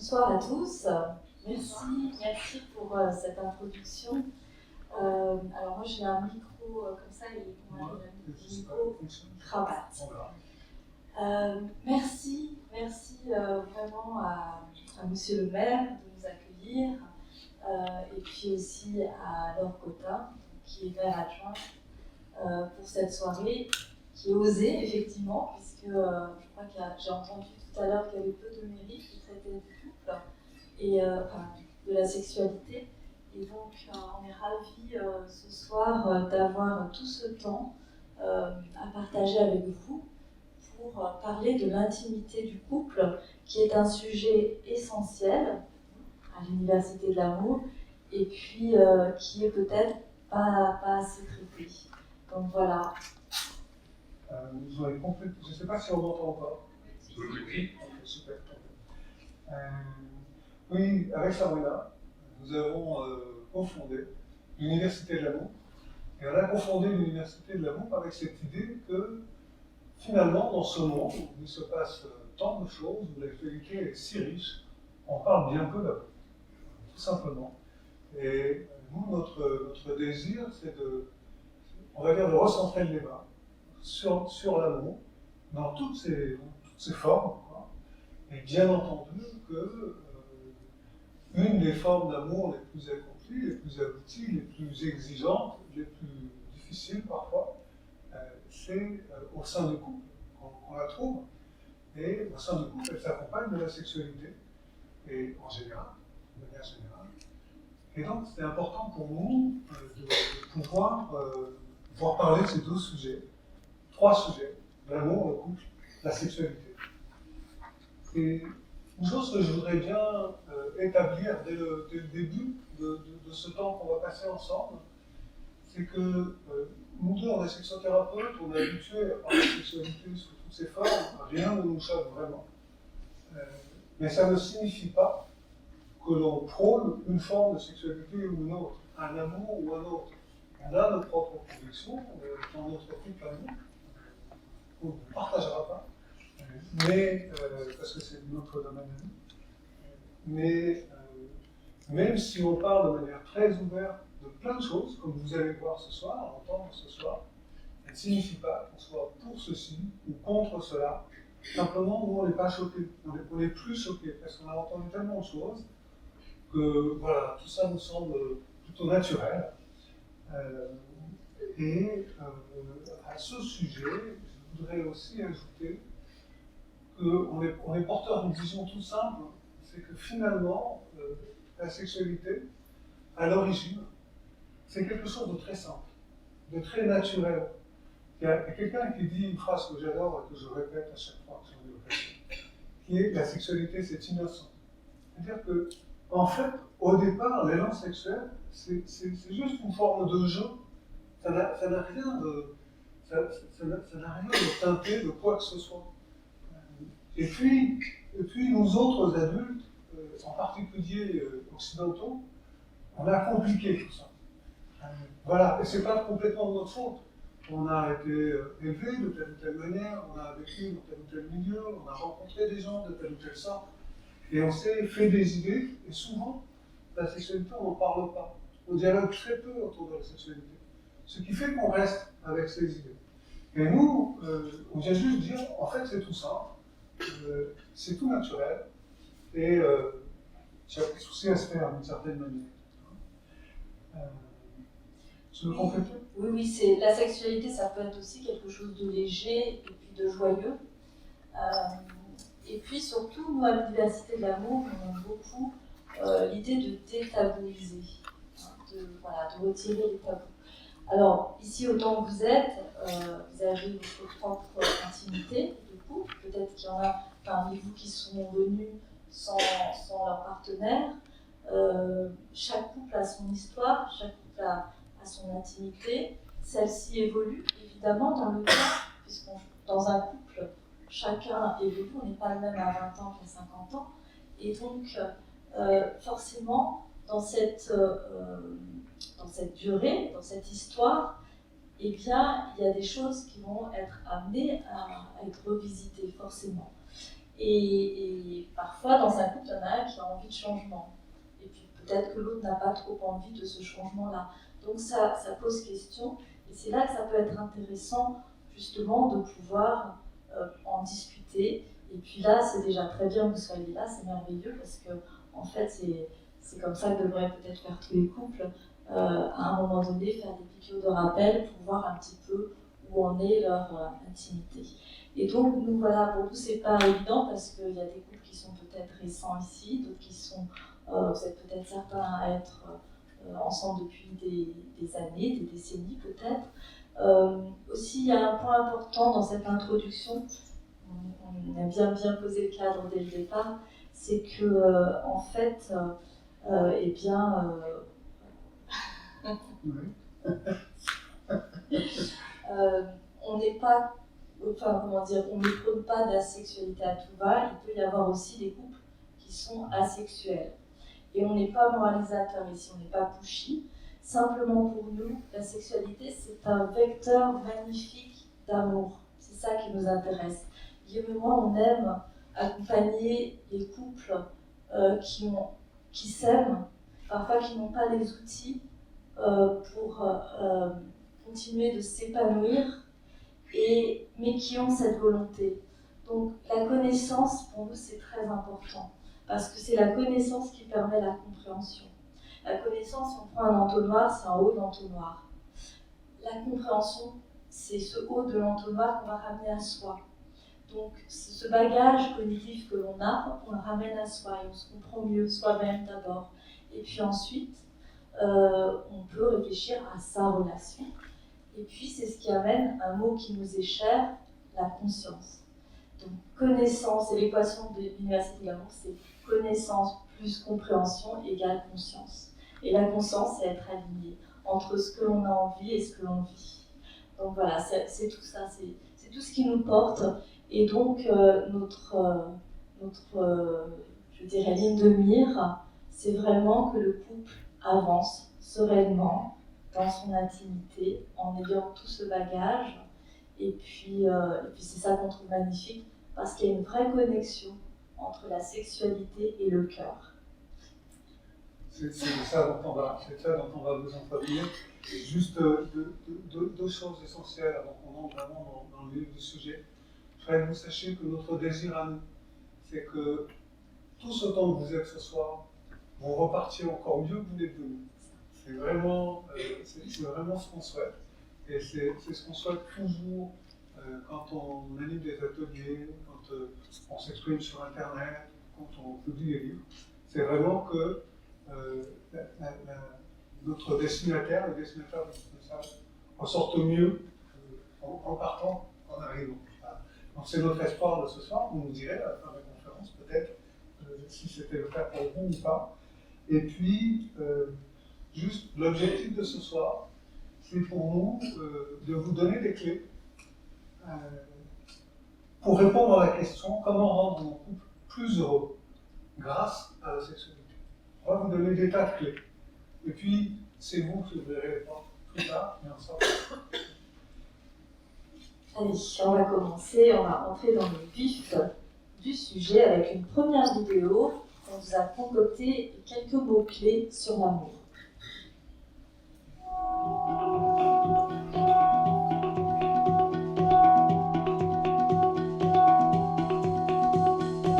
Bonsoir à tous. Merci pour cette introduction. Alors moi j'ai un micro comme ça et on a un micro cravate. Merci vraiment à Monsieur le maire de nous accueillir et puis aussi à Laure Cotin qui est maire adjointe pour cette soirée qui est osée effectivement puisque je crois que j'ai entendu tout à l'heure qu'il y avait peu de mairies qui traitaient du couple et de la sexualité. Et donc, on est ravis ce soir d'avoir tout ce temps à partager avec vous pour parler de l'intimité du couple, qui est un sujet essentiel à l'Université de l'amour et puis qui est peut-être pas assez traité. Donc voilà. Vous avez compris. Je ne sais pas si on m'entend encore. Oui. Super. Oui, avec Sabrina, nous avons confondé l'Université de l'amour. Et on a confondé l'Université de l'amour avec cette idée que finalement, dans ce monde où il se passe tant de choses, où l'actualité est si riche, on parle bien peu d'amour, tout simplement. Et nous, notre désir, c'est on va dire, de recentrer le débat sur l'amour, dans toutes ses formes, quoi. Et bien entendu que une des formes d'amour les plus accomplies, les plus abouties, les plus exigeantes, les plus difficiles parfois, c'est au sein du couple qu'on la trouve. Et au sein du couple, elle s'accompagne de la sexualité, et en général, de manière générale. Et donc, c'est important pour nous de pouvoir parler de ces trois sujets, l'amour, le couple, la sexualité. Et une chose que je voudrais bien établir dès le début de ce temps qu'on va passer ensemble, c'est que nous deux, on est sexothérapeutes, on est habitués à parler de sexualité sous toutes ses formes, rien ne nous choque vraiment. Mais ça ne signifie pas que l'on prône une forme de sexualité ou une autre, un amour ou un autre. On a nos propres convictions dans notre couple à nous, qu'on ne partagera pas, mais, parce que c'est notre domaine à nous. Mais même si on parle de manière très ouverte de plein de choses, comme vous allez voir ce soir, entendre ce soir, ça ne signifie pas qu'on soit pour ceci ou contre cela. Simplement, nous, on n'est pas choqués. On n'est plus choqués, parce qu'on a entendu tellement de choses que, voilà, tout ça nous semble plutôt naturel. À ce sujet, je voudrais aussi ajouter qu'on est porteur d'une vision toute simple, c'est que finalement, la sexualité, à l'origine, c'est quelque chose de très simple, de très naturel. Il y a quelqu'un qui dit une phrase que j'adore et que je répète à chaque fois que j'en ai l'occasion, qui est « la sexualité, c'est innocent ». C'est-à-dire que, en fait, au départ, l'élan sexuel, c'est juste une forme de jeu. Ça n'a rien de teinté de quoi que ce soit. Et puis nous autres adultes, en particulier occidentaux, on a compliqué tout ça. Voilà, et c'est pas complètement de notre faute. On a été élevés de telle ou telle manière, on a vécu dans tel ou tel milieu, on a rencontré des gens de telle ou telle sorte, et on s'est fait des idées, et souvent, la sexualité, on n'en parle pas. On dialogue très peu autour de la sexualité. Ce qui fait qu'on reste avec ces idées. Et nous, on vient juste dire, en fait, c'est tout simple, c'est tout naturel, et il n'y a pas de souci à se faire d'une certaine manière. Tu veux compléter ? Oui, c'est la sexualité, ça peut être aussi quelque chose de léger et puis de joyeux. Et puis surtout, nous, à l'Université de l'amour, on aime beaucoup l'idée de détabouiser, de retirer les tabous. Alors, ici, autant que vous êtes, vous avez votre propre intimité de couple. Peut-être qu'il y en a parmi vous qui sont venus sans leur partenaire. Chaque couple a son histoire, chaque couple a son intimité. Celle-ci évolue, évidemment, dans le temps, puisque dans un couple, chacun évolue, on n'est pas le même à 20 ans qu'à 50 ans. Et donc, forcément, dans cette durée, dans cette histoire, eh bien, il y a des choses qui vont être amenées à être revisitées, forcément. Et parfois, dans un couple, il y en a un qui a envie de changement. Et puis peut-être que l'autre n'a pas trop envie de ce changement-là. Donc ça pose question. Et c'est là que ça peut être intéressant, justement, de pouvoir en discuter. Et puis là, c'est déjà très bien que vous soyez là, c'est merveilleux, parce que, en fait, c'est comme ça que devraient peut-être faire tous les couples. À un moment donné, faire des piqûres de rappel pour voir un petit peu où en est leur intimité. Et donc, nous, voilà, pour nous, c'est pas évident parce qu'il y a des couples qui sont peut-être récents ici, d'autres qui sont, vous êtes peut-être certains à être ensemble depuis des années, des décennies peut-être. Aussi, il y a un point important dans cette introduction, on a bien posé le cadre dès le départ, c'est que, en fait, eh bien, on n'est pas, enfin comment dire, on ne prône pas de la sexualité à tout va. Il peut y avoir aussi des couples qui sont asexuels. Et on n'est pas moralisateur ici, on n'est pas pushy. Simplement pour nous, la sexualité, c'est un vecteur magnifique d'amour. C'est ça qui nous intéresse. Guillaume et moi, on aime accompagner les couples qui s'aiment, parfois qui n'ont pas les outils pour continuer de s'épanouir, mais qui ont cette volonté. Donc la connaissance, pour nous, c'est très important, parce que c'est la connaissance qui permet la compréhension. La connaissance, si on prend un entonnoir, c'est un haut d'entonnoir. La compréhension, c'est ce haut de l'entonnoir qu'on va ramener à soi. Donc ce bagage cognitif que l'on a, on le ramène à soi et on se comprend mieux soi-même d'abord. Et puis ensuite, on peut réfléchir à sa relation. Et puis c'est ce qui amène un mot qui nous est cher, la conscience. Donc connaissance, et l'équation de l'université de l'amour, c'est connaissance plus compréhension égale conscience. Et la conscience, c'est être aligné entre ce que l'on a envie et ce que l'on vit. Donc voilà, c'est tout ça, c'est tout ce qui nous porte. Et donc notre je dirais, ligne de mire, c'est vraiment que le couple avance sereinement dans son intimité en ayant tout ce bagage. Et puis c'est ça qu'on trouve magnifique, parce qu'il y a une vraie connexion entre la sexualité et le cœur. C'est ça dont on va vous entretenir. Juste deux choses essentielles avant qu'on entre vraiment dans le vif du sujet. Je voudrais que vous sachiez que notre désir à nous, c'est que tout ce temps que vous êtes ce soir, vous repartiez encore mieux que vous l'êtes venu. C'est vraiment ce qu'on souhaite. Et c'est ce qu'on souhaite toujours quand on anime des ateliers, quand on s'exprime sur Internet, quand on publie des livres. C'est vraiment que notre destinataire, le destinataire de ce message, en sorte mieux en partant, en arrivant. Donc c'est notre espoir de ce soir. Vous nous direz à la fin de la conférence, peut-être, si c'était le cas pour vous ou pas. Et puis, juste l'objectif de ce soir, c'est pour nous de vous donner des clés pour répondre à la question comment rendre mon couple plus heureux grâce à la sexualité. On va vous donner des tas de clés. Et puis, c'est vous qui verrez les portes plus tard, et ensemble. Allez, on va commencer, on va entrer dans le vif du sujet avec une première vidéo. On vous a concocté quelques mots-clés sur l'amour.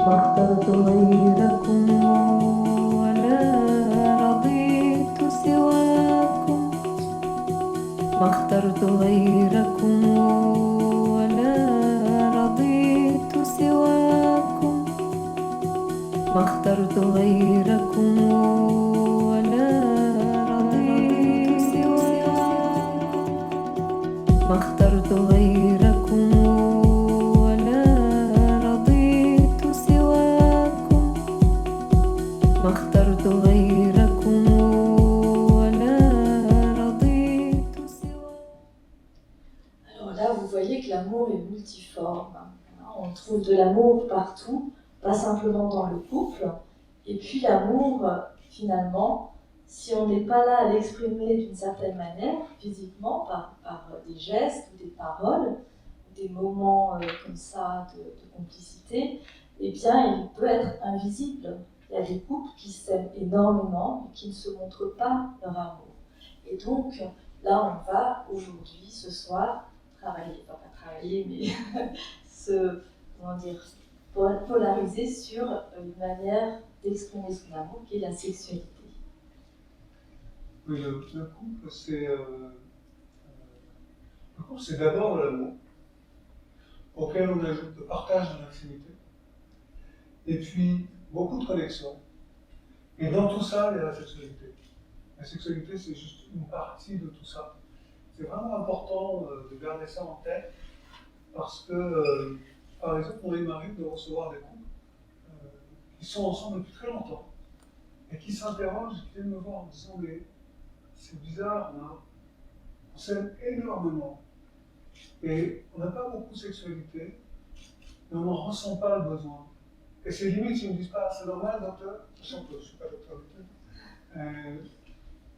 ما اخترت غيركم ولا رضيت سواكم ما اخترت غيركم ولا رضيت سواكم ما اخترت غيركم ولا رضيت سواكم ما اخترت غيركم ما اخترت غيركم ولا رضيت سواكم. Alors là, vous voyez que l'amour est multiforme. On trouve de l'amour partout, pas simplement dans le couple. Et puis l'amour, finalement, si on n'est pas là à l'exprimer d'une certaine manière, physiquement, par des gestes ou des paroles, des moments comme ça de complicité, eh bien, il peut être invisible. Il y a des couples qui s'aiment énormément, mais qui ne se montrent pas leur amour. Et donc, là, on va aujourd'hui, ce soir, travailler, enfin pas travailler, mais polariser sur une manière d'exprimer son amour qui est la sexualité. Oui, le couple, c'est d'abord l'amour, auquel on ajoute le partage de l'intimité, et puis beaucoup de connexions. Et dans tout ça, il y a la sexualité. La sexualité, c'est juste une partie de tout ça. C'est vraiment important de garder ça en tête, parce que, par exemple, il m'arrive de recevoir des couples qui sont ensemble depuis très longtemps, et qui s'interrogent, qui viennent me voir en disant, mais c'est bizarre, on s'aime énormément, et on n'a pas beaucoup de sexualité, mais on n'en ressent pas le besoin. Et c'est limite, ils ne me disent pas, c'est normal, docteur, je ne suis pas docteur du tout.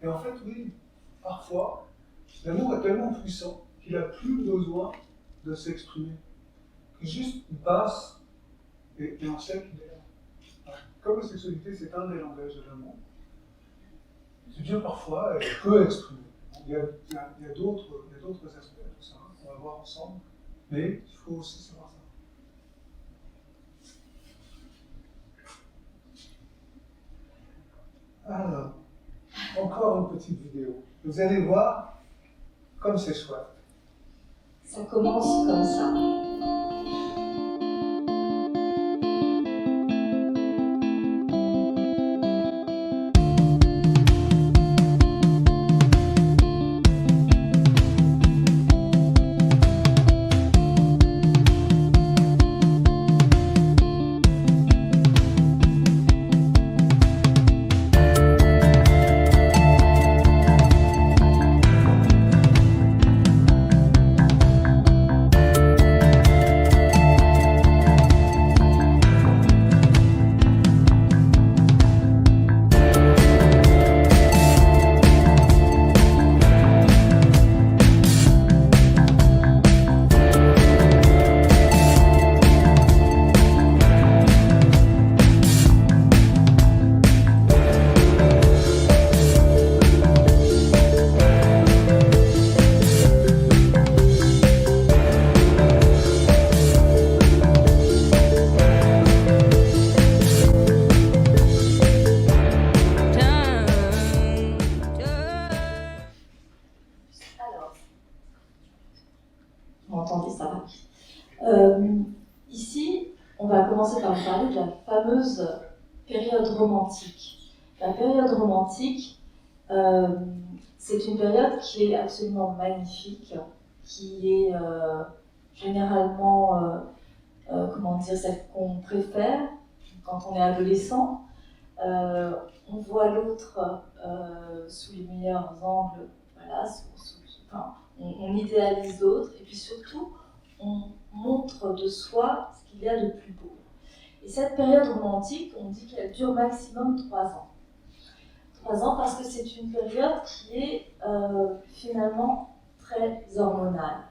Et en fait, oui, parfois, l'amour est tellement puissant qu'il n'a plus besoin de s'exprimer. Que juste, il passe, et on sait qu'il est là. Alors, comme la sexualité, c'est un des langages de l'amour, Dieu, parfois, peut exprimer. Il y a d'autres aspects à tout ça qu'on va voir ensemble, mais il faut aussi savoir ça. Alors, encore une petite vidéo. Vous allez voir comme c'est chouette. Ça commence comme ça. Ici, on va commencer par parler de la fameuse période romantique. La période romantique, c'est une période qui est absolument magnifique, qui est généralement, celle qu'on préfère quand on est adolescent. On voit l'autre sous les meilleurs angles, voilà, on idéalise l'autre, et puis surtout, on montre de soi ce qu'il y a de plus beau. Et cette période romantique, on dit qu'elle dure maximum 3 ans. 3 ans parce que c'est une période qui est finalement très hormonale.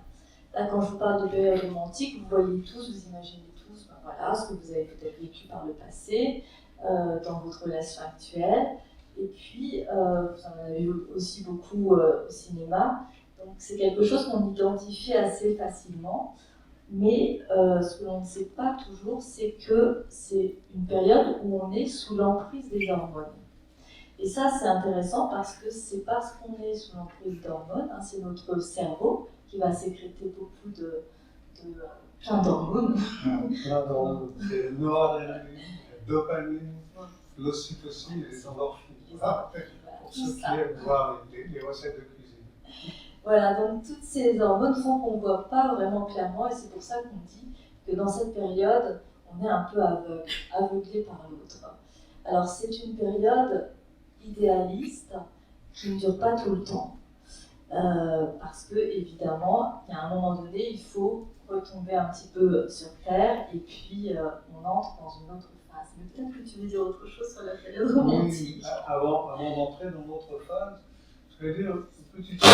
Là, quand je vous parle de période romantique, vous voyez tous, vous imaginez tous, ce que vous avez peut-être vécu par le passé, dans votre relation actuelle. Et puis, vous en avez aussi beaucoup au cinéma. Donc c'est quelque chose qu'on identifie assez facilement, mais ce que l'on ne sait pas toujours, c'est que c'est une période où on est sous l'emprise des hormones. Et ça, c'est intéressant parce que c'est parce qu'on est sous l'emprise d'hormones, c'est notre cerveau qui va sécréter beaucoup plein d'hormones. Plein d'hormones. C'est noradrénaline, dopamine, l'ocytocine et les endorphines. Pour ceux qui aiment voir les recettes de cuisine. Voilà, donc toutes ces hormones font qu'on ne voit pas vraiment clairement, et c'est pour ça qu'on dit que dans cette période, on est un peu aveuglé par l'autre. Alors c'est une période idéaliste qui ne dure pas tout le temps, parce que évidemment, il y a un moment donné, il faut retomber un petit peu sur terre, et puis on entre dans une autre phase. Mais peut-être que tu veux dire autre chose sur la période romantique. Oui, avant d'entrer dans l'autre phase, je vais dire une petite chose.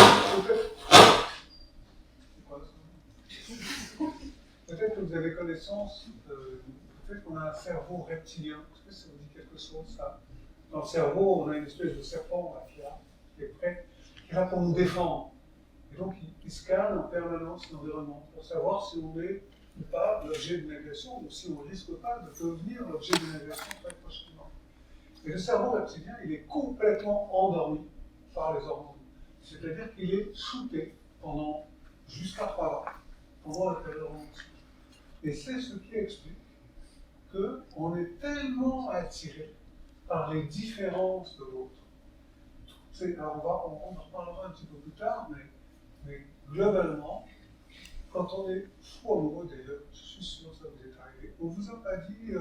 Peut-être que vous avez connaissance du fait qu'on a un cerveau reptilien. Est-ce que ça vous dit quelque chose, ça? Dans le cerveau, on a une espèce de serpent là, qui est prêt, qui est là pour nous défendre. Et donc, il scanne en permanence l'environnement pour savoir si on est ou pas l'objet d'une agression, ou si on ne risque pas de devenir l'objet d'une agression très prochainement. Et le cerveau reptilien, il est complètement endormi par les hormones. C'est-à-dire qu'il est shooté pendant jusqu'à 3 ans, pendant la période romantique. Et c'est ce qui explique qu'on est tellement attiré par les différences de l'autre. Alors on en reparlera un petit peu plus tard, mais globalement, quand on est fou amoureux, d'ailleurs, je suis sûr que ça vous est arrivé, on ne vous a pas dit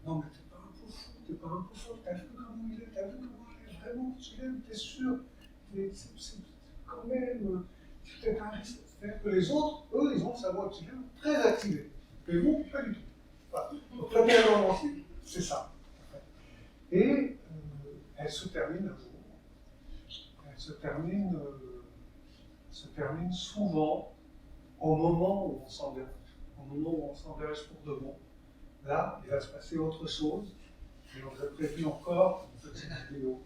non mais t'es pas un peu fou, t'es pas un peu folle, t'as vu comment il est, t'as vu comment il est, vraiment, tu l'aimes, t'es sûr, c'est quand même, tu t'es pas risque. C'est-à-dire que les autres, eux, ils ont le cerveau reptilien très activé, mais vous, pas du tout. Voilà. Donc la période romantique, c'est ça. Et elle se termine un jour, elle se termine souvent au moment où on s'engage pour de bon. Là, il va se passer autre chose, et on vous a prévu encore une petite vidéo.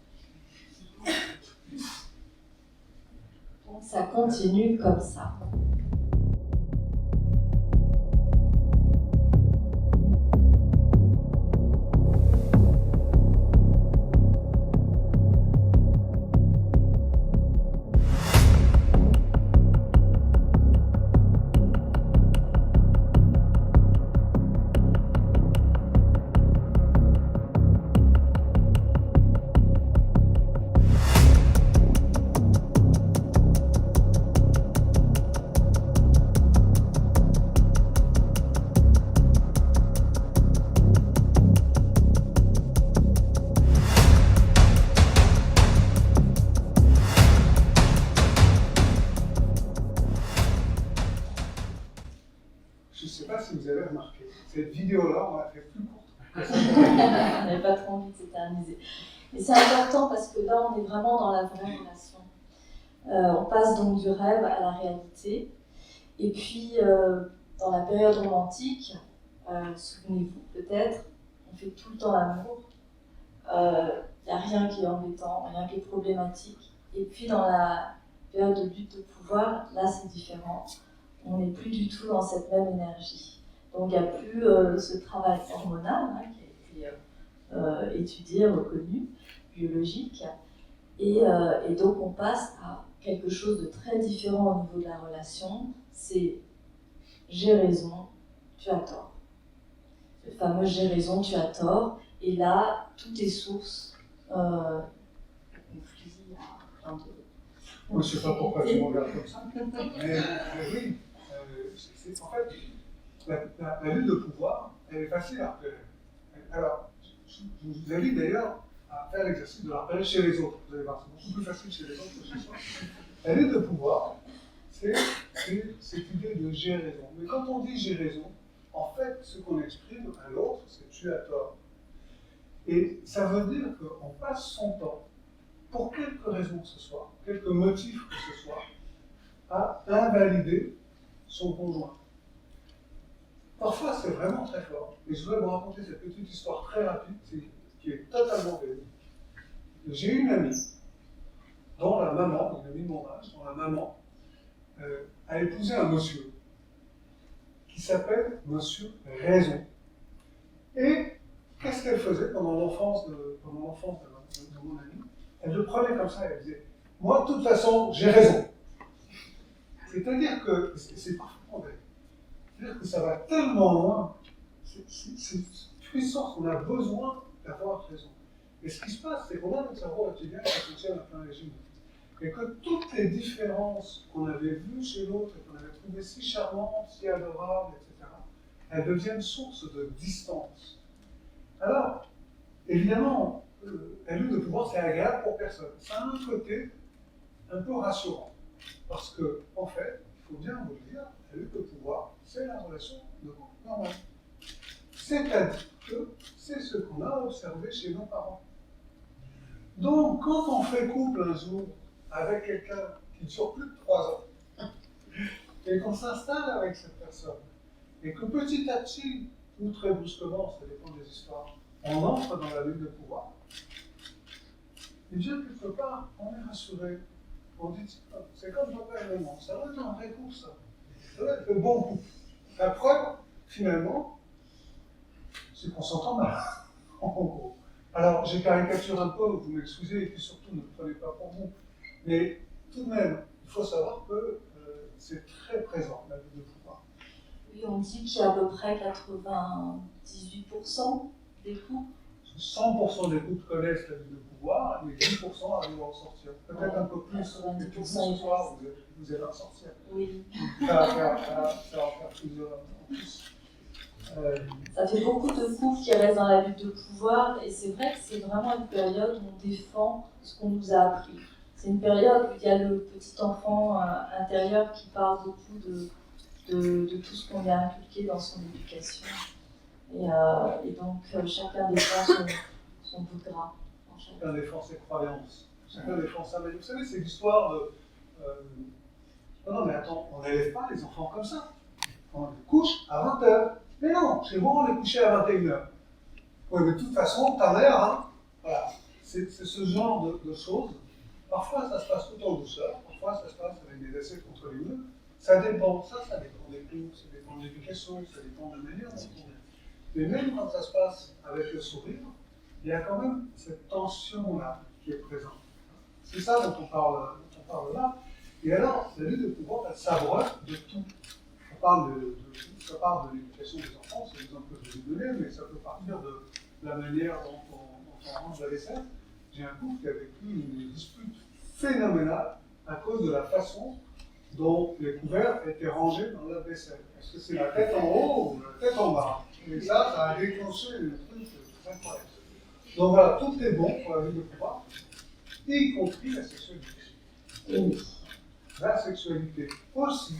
Donc ça continue comme ça. Je ne sais pas si vous avez remarqué, cette vidéo-là, on l'a fait plus courte. On n'avait pas trop envie de s'éterniser. Mais c'est important parce que là, on est vraiment dans la vraie relation. On passe donc du rêve à la réalité. Et puis, dans la période romantique, souvenez-vous peut-être, on fait tout le temps l'amour. Il n'y a rien qui est embêtant, rien qui est problématique. Et puis, dans la période de lutte de pouvoir, là, c'est différent. On n'est plus du tout dans cette même énergie. Donc il n'y a plus ce travail hormonal qui a été étudié, reconnu, biologique. Et donc on passe à quelque chose de très différent au niveau de la relation. C'est j'ai raison, tu as tort. Le fameux j'ai raison, tu as tort. Et là, tout est source de conflit. Je ne sais pas pourquoi tu me regardes comme ça. Mais oui. En fait, la lutte de pouvoir, elle est facile à repérer. Alors, je vous invite d'ailleurs à faire l'exercice de la repérer chez les autres. Vous allez voir, c'est beaucoup plus facile chez les autres que chez soi. La lutte de pouvoir, c'est cette idée de j'ai raison. Mais quand on dit j'ai raison, en fait, ce qu'on exprime à l'autre, c'est tu as tort. Et ça veut dire qu'on passe son temps, pour quelque raison que ce soit, quelque motif que ce soit, à invalider son conjoint. Parfois, c'est vraiment très fort. Et je voudrais vous raconter cette petite histoire très rapide, qui est totalement véridique. J'ai une amie, dont la maman, une amie de mon âge, dont la maman a épousé un monsieur qui s'appelle Monsieur Raison. Et qu'est-ce qu'elle faisait pendant l'enfance de mon amie? Elle le prenait comme ça, elle disait « Moi, de toute façon, j'ai raison ». C'est-à-dire que, c'est parfaitement vrai, c'est-à-dire que ça va tellement loin, c'est puissant qu'on a besoin d'avoir raison. Et ce qui se passe, c'est qu'on a notre cerveau reptilien qui fonctionne à plein régime. Et que toutes les différences qu'on avait vues chez l'autre et qu'on avait trouvées si charmantes, si adorables, etc., elles deviennent source de distance. Alors, évidemment, la lutte de pouvoir, c'est agréable pour personne. Ça a un côté un peu rassurant. Parce que, en fait, il faut bien vous le dire, la lutte de pouvoir, c'est la relation de couple normale. C'est-à-dire que c'est ce qu'on a observé chez nos parents. Donc, quand on fait couple un jour avec quelqu'un qui ne dure plus de 3 ans, et qu'on s'installe avec cette personne, et que petit à petit, ou très brusquement, ça dépend des histoires, on entre dans la lutte de pouvoir, et bien quelque part, on est rassuré. On dit, tiens, c'est comme papa et maman, ça va être un vrai coup, ça. Ça va être le bon coup. La preuve, finalement, c'est qu'on s'entend mal, en gros. Alors, j'ai caricaturé un peu, vous m'excusez, et puis surtout, ne me prenez pas pour vous. Mais tout de même, il faut savoir que c'est très présent, la lutte de pouvoir. Oui, on dit qu'il y a à peu près 98% des couples. 100% des couples connaissent la lutte de pouvoir, mais 10% arrivent à en sortir. Peut-être un peu plus, et puis vous, ce soir, vous allez en sortir. Oui. Ça va faire plusieurs en plus. Ça fait beaucoup de couples qui restent dans la lutte de pouvoir, et c'est vrai que c'est vraiment une période où on défend ce qu'on nous a appris. C'est une période où il y a le petit enfant intérieur qui parle beaucoup de tout ce qu'on lui a inculqué dans son éducation. Et donc chacun défend son bout de gras. Chacun défend ses croyances. Chacun défend sa vie. Vous savez, c'est l'histoire de... non, mais attends, on n'élève pas les enfants comme ça. On les couche à 20h. Mais non, chez vous, on les couchait à 21h. Oui, mais de toute façon, ta mère, hein, voilà. C'est ce genre de choses. Parfois, ça se passe tout en douceur. Parfois, ça se passe avec des essais contre les nœuds. Ça dépend. Ça dépend des cours, ça dépend de l'éducation, ça dépend de la manière dont on est. Mais même quand ça se passe avec le sourire, il y a quand même cette tension-là qui est présente. C'est ça dont on parle là. Et alors, la lutte de pouvoir, elle s'abreuve de tout. Ça parle de l'éducation des enfants, c'est l'exemple que je vais vous donner, mais ça peut partir de la manière dont on range la vaisselle. J'ai un couple qui a vécu une dispute phénoménale à cause de la façon dont les couverts étaient rangés dans la vaisselle. Est-ce que c'est la tête en haut ou la tête en bas? Et ça a déclenché le truc incroyable. Donc voilà, tout est bon pour la lutte de pouvoir, y compris la sexualité. Et la sexualité aussi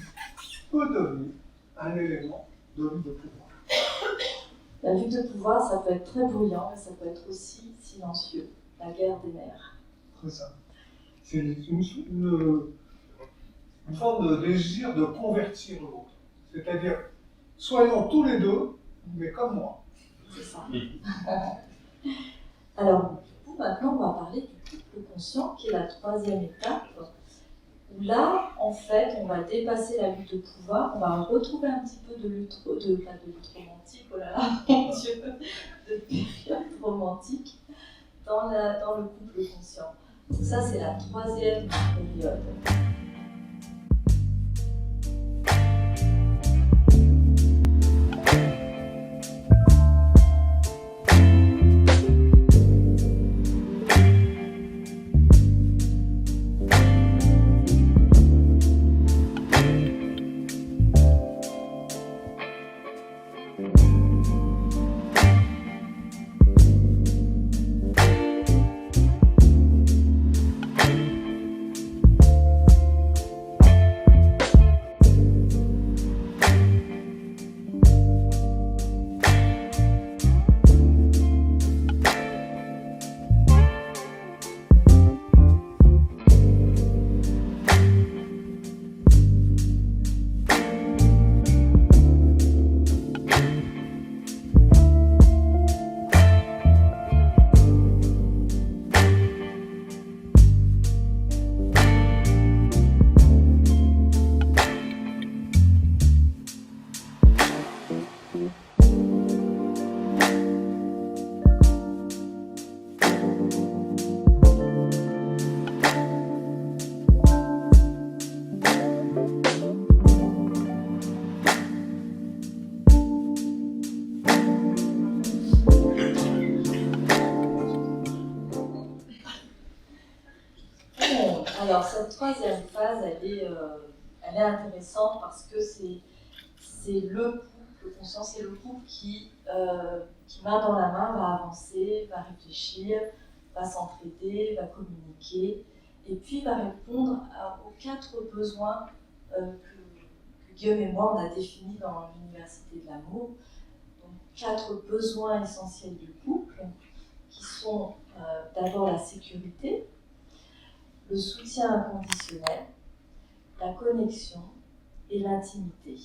peut devenir un élément de lutte de pouvoir. La lutte de pouvoir, ça peut être très bruyant, mais ça peut être aussi silencieux. La guerre des mères. C'est ça. C'est une forme de désir de convertir l'autre. C'est-à-dire, soyons tous les deux, mais comme moi. C'est ça. Alors, du coup, maintenant, on va parler du couple conscient, qui est la troisième étape, où là, en fait, on va dépasser la lutte de pouvoir, on va retrouver un petit peu de lutte romantique, oh là là, mon Dieu, de période romantique dans le couple conscient. Donc ça, c'est la troisième période. Alors, cette troisième phase, elle est intéressante parce que c'est le couple conscient, c'est le couple qui, main dans la main, va avancer, va réfléchir, va s'entraider, va communiquer, et puis va répondre aux 4 besoins que Guillaume et moi, on a définis dans l'Université de l'amour. Donc, 4 besoins essentiels du couple, qui sont d'abord la sécurité, le soutien inconditionnel, la connexion et l'intimité.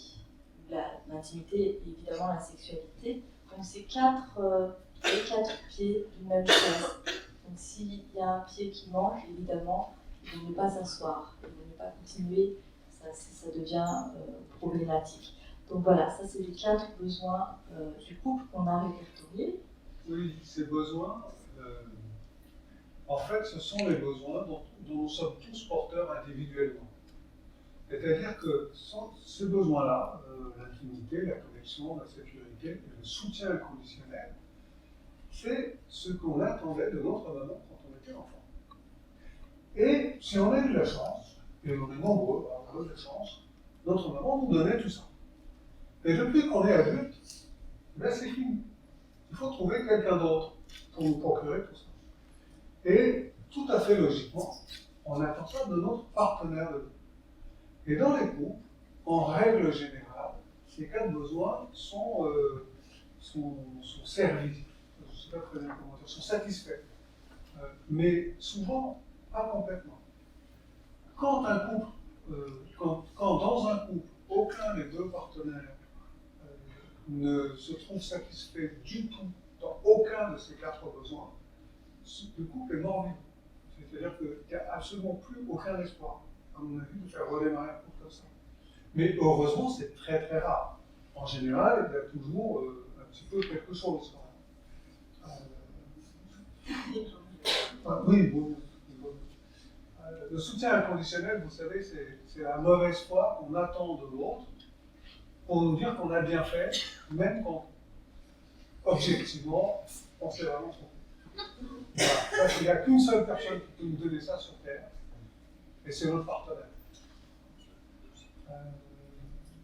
l'intimité et évidemment la sexualité. Donc c'est les quatre pieds d'une même chaise. Donc s'il y a un pied qui manque, évidemment, il ne vaut pas s'asseoir, il ne vaut pas continuer, ça devient problématique. Donc voilà, ça c'est les 4 besoins du couple qu'on a répertoriés. Oui, ces besoins, en fait, ce sont les besoins dont nous sommes tous porteurs individuellement. C'est-à-dire que ces besoins-là, l'intimité, la connexion, la sécurité, le soutien inconditionnel, c'est ce qu'on attendait de notre maman quand on était enfant. Et si on a eu la chance, et on est nombreux à avoir eu la chance, notre maman nous donnait tout ça. Et depuis qu'on est adulte, ben c'est fini. Il faut trouver quelqu'un d'autre pour nous procurer tout ça. Et tout à fait logiquement, on attend ça de notre partenaire de vie. Et dans les couples, en règle générale, ces 4 besoins sont servis. Je ne sais pas très bien comment dire, sont satisfaits. Mais souvent, pas complètement. Quand dans un couple, aucun des 2 partenaires ne se trouve satisfait du tout dans aucun de ces 4 besoins, le couple est mort-vivant. C'est-à-dire qu'il n'y a absolument plus aucun espoir, à mon avis, de faire redémarrer un couple comme ça. Mais heureusement, c'est très très rare. En général, il y a toujours un petit peu quelque chose. Oui, le soutien inconditionnel, vous savez, c'est la mauvaise foi qu'on attend de l'autre pour nous dire qu'on a bien fait, même quand, objectivement, on s'est vraiment trompé. Voilà. Il n'y a qu'une seule personne qui peut nous donner ça sur Terre, et c'est notre partenaire.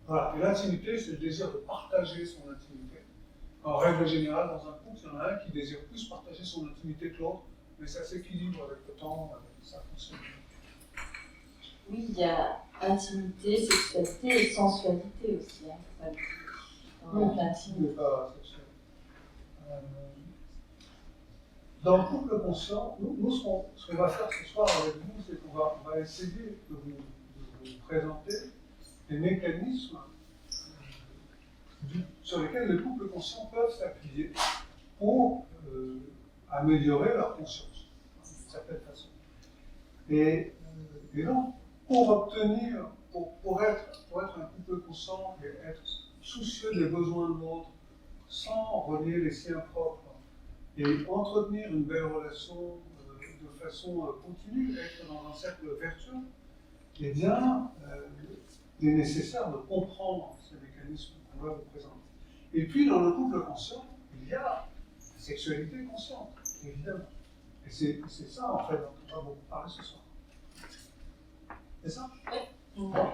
Voilà. Et l'intimité, c'est le désir de partager son intimité. En règle générale, dans un couple, il y en a un qui désire plus partager son intimité que l'autre, mais ça s'équilibre avec le temps, ça fonctionne. Oui, il y a intimité, sexualité et sensualité aussi. Hein, dans l'intimité. Dans le couple conscient, nous ce qu'on va faire ce soir avec vous, c'est qu'on va essayer de vous présenter des mécanismes sur lesquels les couples conscients peuvent s'appuyer pour améliorer leur conscience, d'une certaine façon. Et donc, pour être un couple conscient et être soucieux des besoins de l'autre, sans renier les siens propres, et entretenir une belle relation de façon continue, être dans un cercle vertueux, eh bien, il est nécessaire de comprendre ces mécanismes qu'on va vous présenter. Et puis, dans le couple conscient, il y a la sexualité consciente, évidemment. Et c'est ça, en fait, dont on va vous parler ce soir. C'est ça? Oui.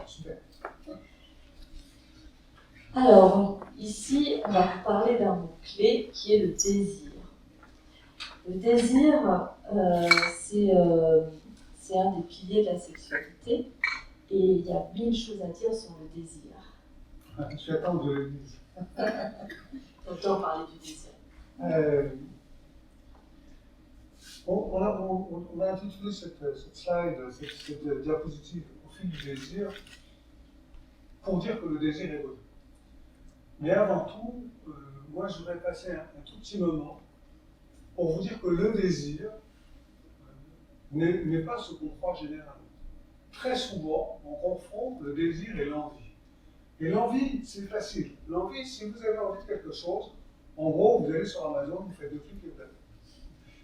Super. Alors, ici, on va vous parler d'un mot-clé qui est le désir. Le désir, c'est un des piliers de la sexualité, et il y a 1000 choses à dire sur le désir. Je suis attend que je le dise. J'entends parler du désir. On a intitulé cette slide, cette diapositive au fil du désir, pour dire que le désir est beau. Mais avant tout, moi je voudrais passer un tout petit moment pour vous dire que le désir n'est pas ce qu'on croit généralement. Très souvent, on confond le désir et l'envie. Et l'envie, c'est facile. L'envie, si vous avez envie de quelque chose, en gros, vous allez sur Amazon, vous faites 2 clics et vous l'avez.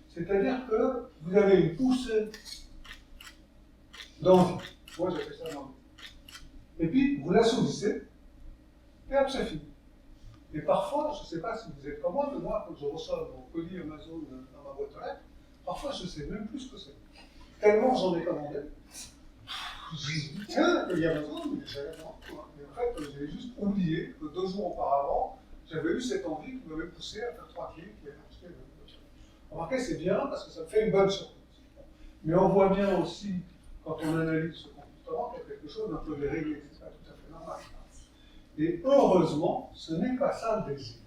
C'est-à-dire que vous avez une poussée d'envie. Moi, j'appelle ça l'envie. Et puis, vous l'assouvissez, et hop, c'est fini. Et parfois, je ne sais pas si vous êtes comme moi, mais moi, quand je reçois mon colis Amazon dans ma boîte aux lettres, parfois, je ne sais même plus ce que c'est. Tellement j'en ai commandé. Je me dis, tiens, il y a Amazon, mais j'avais pas. Et en fait, j'ai juste oublié que 2 jours auparavant, j'avais eu cette envie qui m'avait poussé à faire 3 clics et à acheter le truc. Remarquez, c'est bien parce que ça me fait une bonne surprise. Mais on voit bien aussi, quand on analyse ce comportement, qu'il y a quelque chose d'un peu déréglé. C'est pas tout à fait normal. Et heureusement, ce n'est pas ça le désir.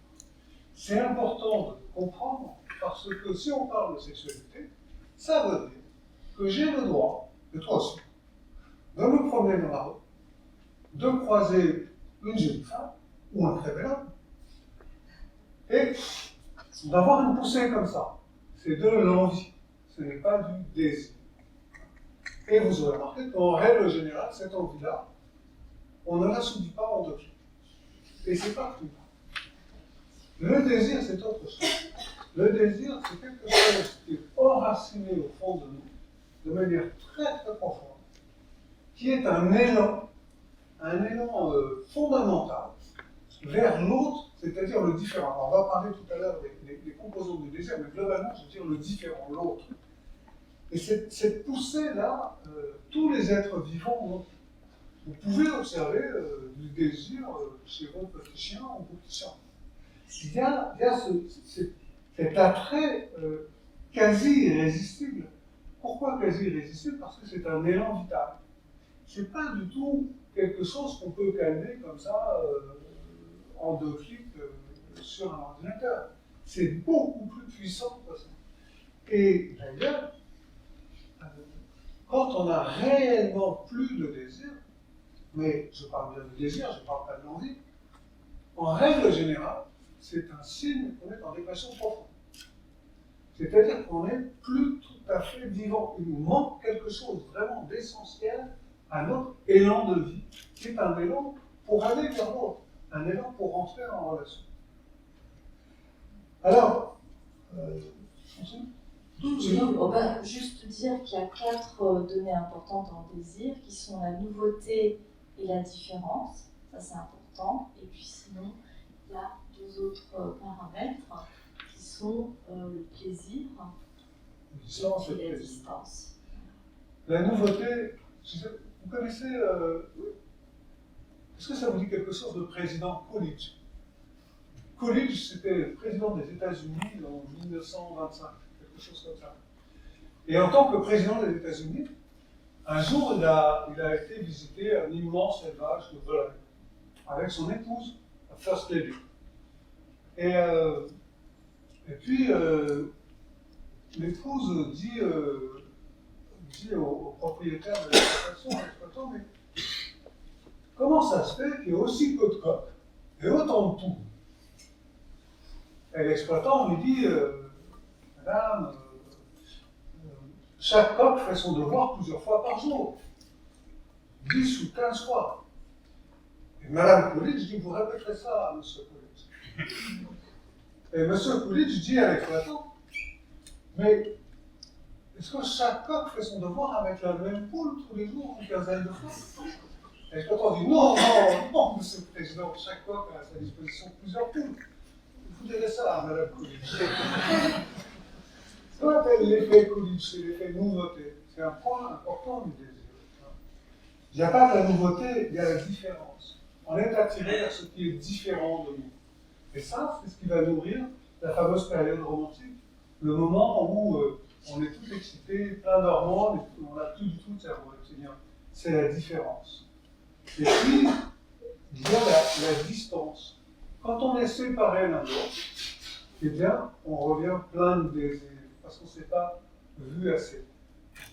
C'est important de comprendre parce que si on parle de sexualité, ça veut dire que j'ai le droit, et toi aussi, de me promener dans la rue, de croiser une jeune femme ou un très bel homme. Et d'avoir une poussée comme ça, c'est de l'envie, ce n'est pas du désir. Et vous aurez remarqué qu'en règle générale, cette envie-là, on ne la subit pas en deux clics. Et c'est pas tout. Le désir, c'est autre chose. Le désir, c'est quelque chose qui est enraciné au fond de nous, de manière très très profonde, qui est un élan fondamental vers l'autre, c'est-à-dire le différent. Alors, on va parler tout à l'heure des composants du désir, mais globalement, je veux dire le différent, l'autre. Et cette poussée-là, tous les êtres vivants ont. Vous pouvez observer du désir chez vos petits chiens ou vos petits chiens. Il y a cet attrait quasi irrésistible. Pourquoi quasi irrésistible? Parce que c'est un élan vital. C'est pas du tout quelque chose qu'on peut calmer comme ça en deux clics sur un ordinateur. C'est beaucoup plus puissant que ça. Et d'ailleurs, quand on a réellement plus de désir, mais je parle bien de désir, je ne parle pas de l'envie, en règle générale, c'est un signe qu'on est en dépression profonde. C'est-à-dire qu'on n'est plus tout à fait vivant. Il nous manque quelque chose vraiment d'essentiel à notre élan de vie, qui est un élan pour aller vers l'autre, un élan pour rentrer en relation. Alors, on va juste dire qu'il y a 4 données importantes en désir, qui sont la nouveauté et la différence, ça c'est important, et puis sinon, il y a 2 autres paramètres, qui sont le plaisir et la distance. La nouveauté, vous connaissez, est-ce que ça vous dit quelque chose de président Coolidge? Coolidge, c'était le président des États-Unis en 1925, quelque chose comme ça. Et en tant que président des États-Unis, un jour, il a été visiter un immense élevage de volailles avec son épouse, la First Lady. Et puis, l'épouse dit au propriétaire de l'exploitation, mais comment ça se fait qu'il y ait aussi peu de coqs et autant de poules? Et l'exploitant lui dit, madame, chaque coq fait son devoir plusieurs fois par jour, 10 ou 15 fois. Et madame Coolidge dit, vous répéterez ça à monsieur Coolidge. Et monsieur Coolidge dit à l'exploitant, mais est-ce que chaque coq fait son devoir avec la même poule tous les jours, une quinzaine de fois? Et l'exploitant dit, non, monsieur le président, chaque coq a à sa disposition plusieurs poules. Vous direz ça à madame Coolidge. Ce qu'on appelle l'effet Coolidge, c'est l'effet nouveauté. C'est un point important du désir. Il n'y a pas de la nouveauté, il y a la différence. On est attiré à ce qui est différent de nous. Et ça, c'est ce qui va nourrir la fameuse période romantique. Le moment où on est tout excité, plein d'hormones, et on n'a plus du tout de cerveau reptilien. C'est la différence. Et puis, il y a la distance. Quand on est séparé l'un de l'autre, eh bien, on revient plein de désirs, parce qu'on ne s'est pas vu assez.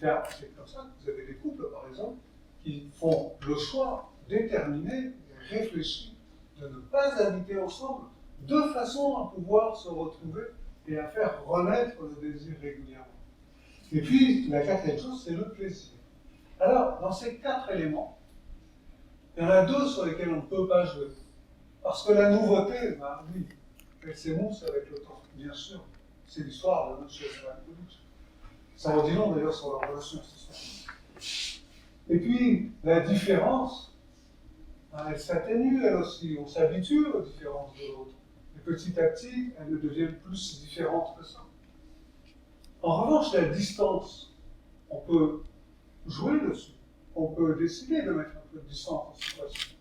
Bien, c'est comme ça que vous avez des couples, par exemple, qui font le choix déterminé et réfléchi de ne pas habiter ensemble, de façon à pouvoir se retrouver et à faire renaître le désir régulièrement. Et puis, la quatrième chose, c'est le plaisir. Alors, dans ces 4 éléments, il y en a 2 sur lesquels on ne peut pas jouer. Parce que la nouveauté, oui, elle s'émousse avec le temps, bien sûr. C'est l'histoire de notre chef Coolidge. Ça en dit long d'ailleurs sur leur relation, cette histoire. Et puis, la différence, elle s'atténue elle aussi. On s'habitue aux différences de l'autre. Et petit à petit, elles ne deviennent plus différentes que ça. En revanche, la distance, on peut jouer dessus. On peut décider de mettre un peu de distance en situation.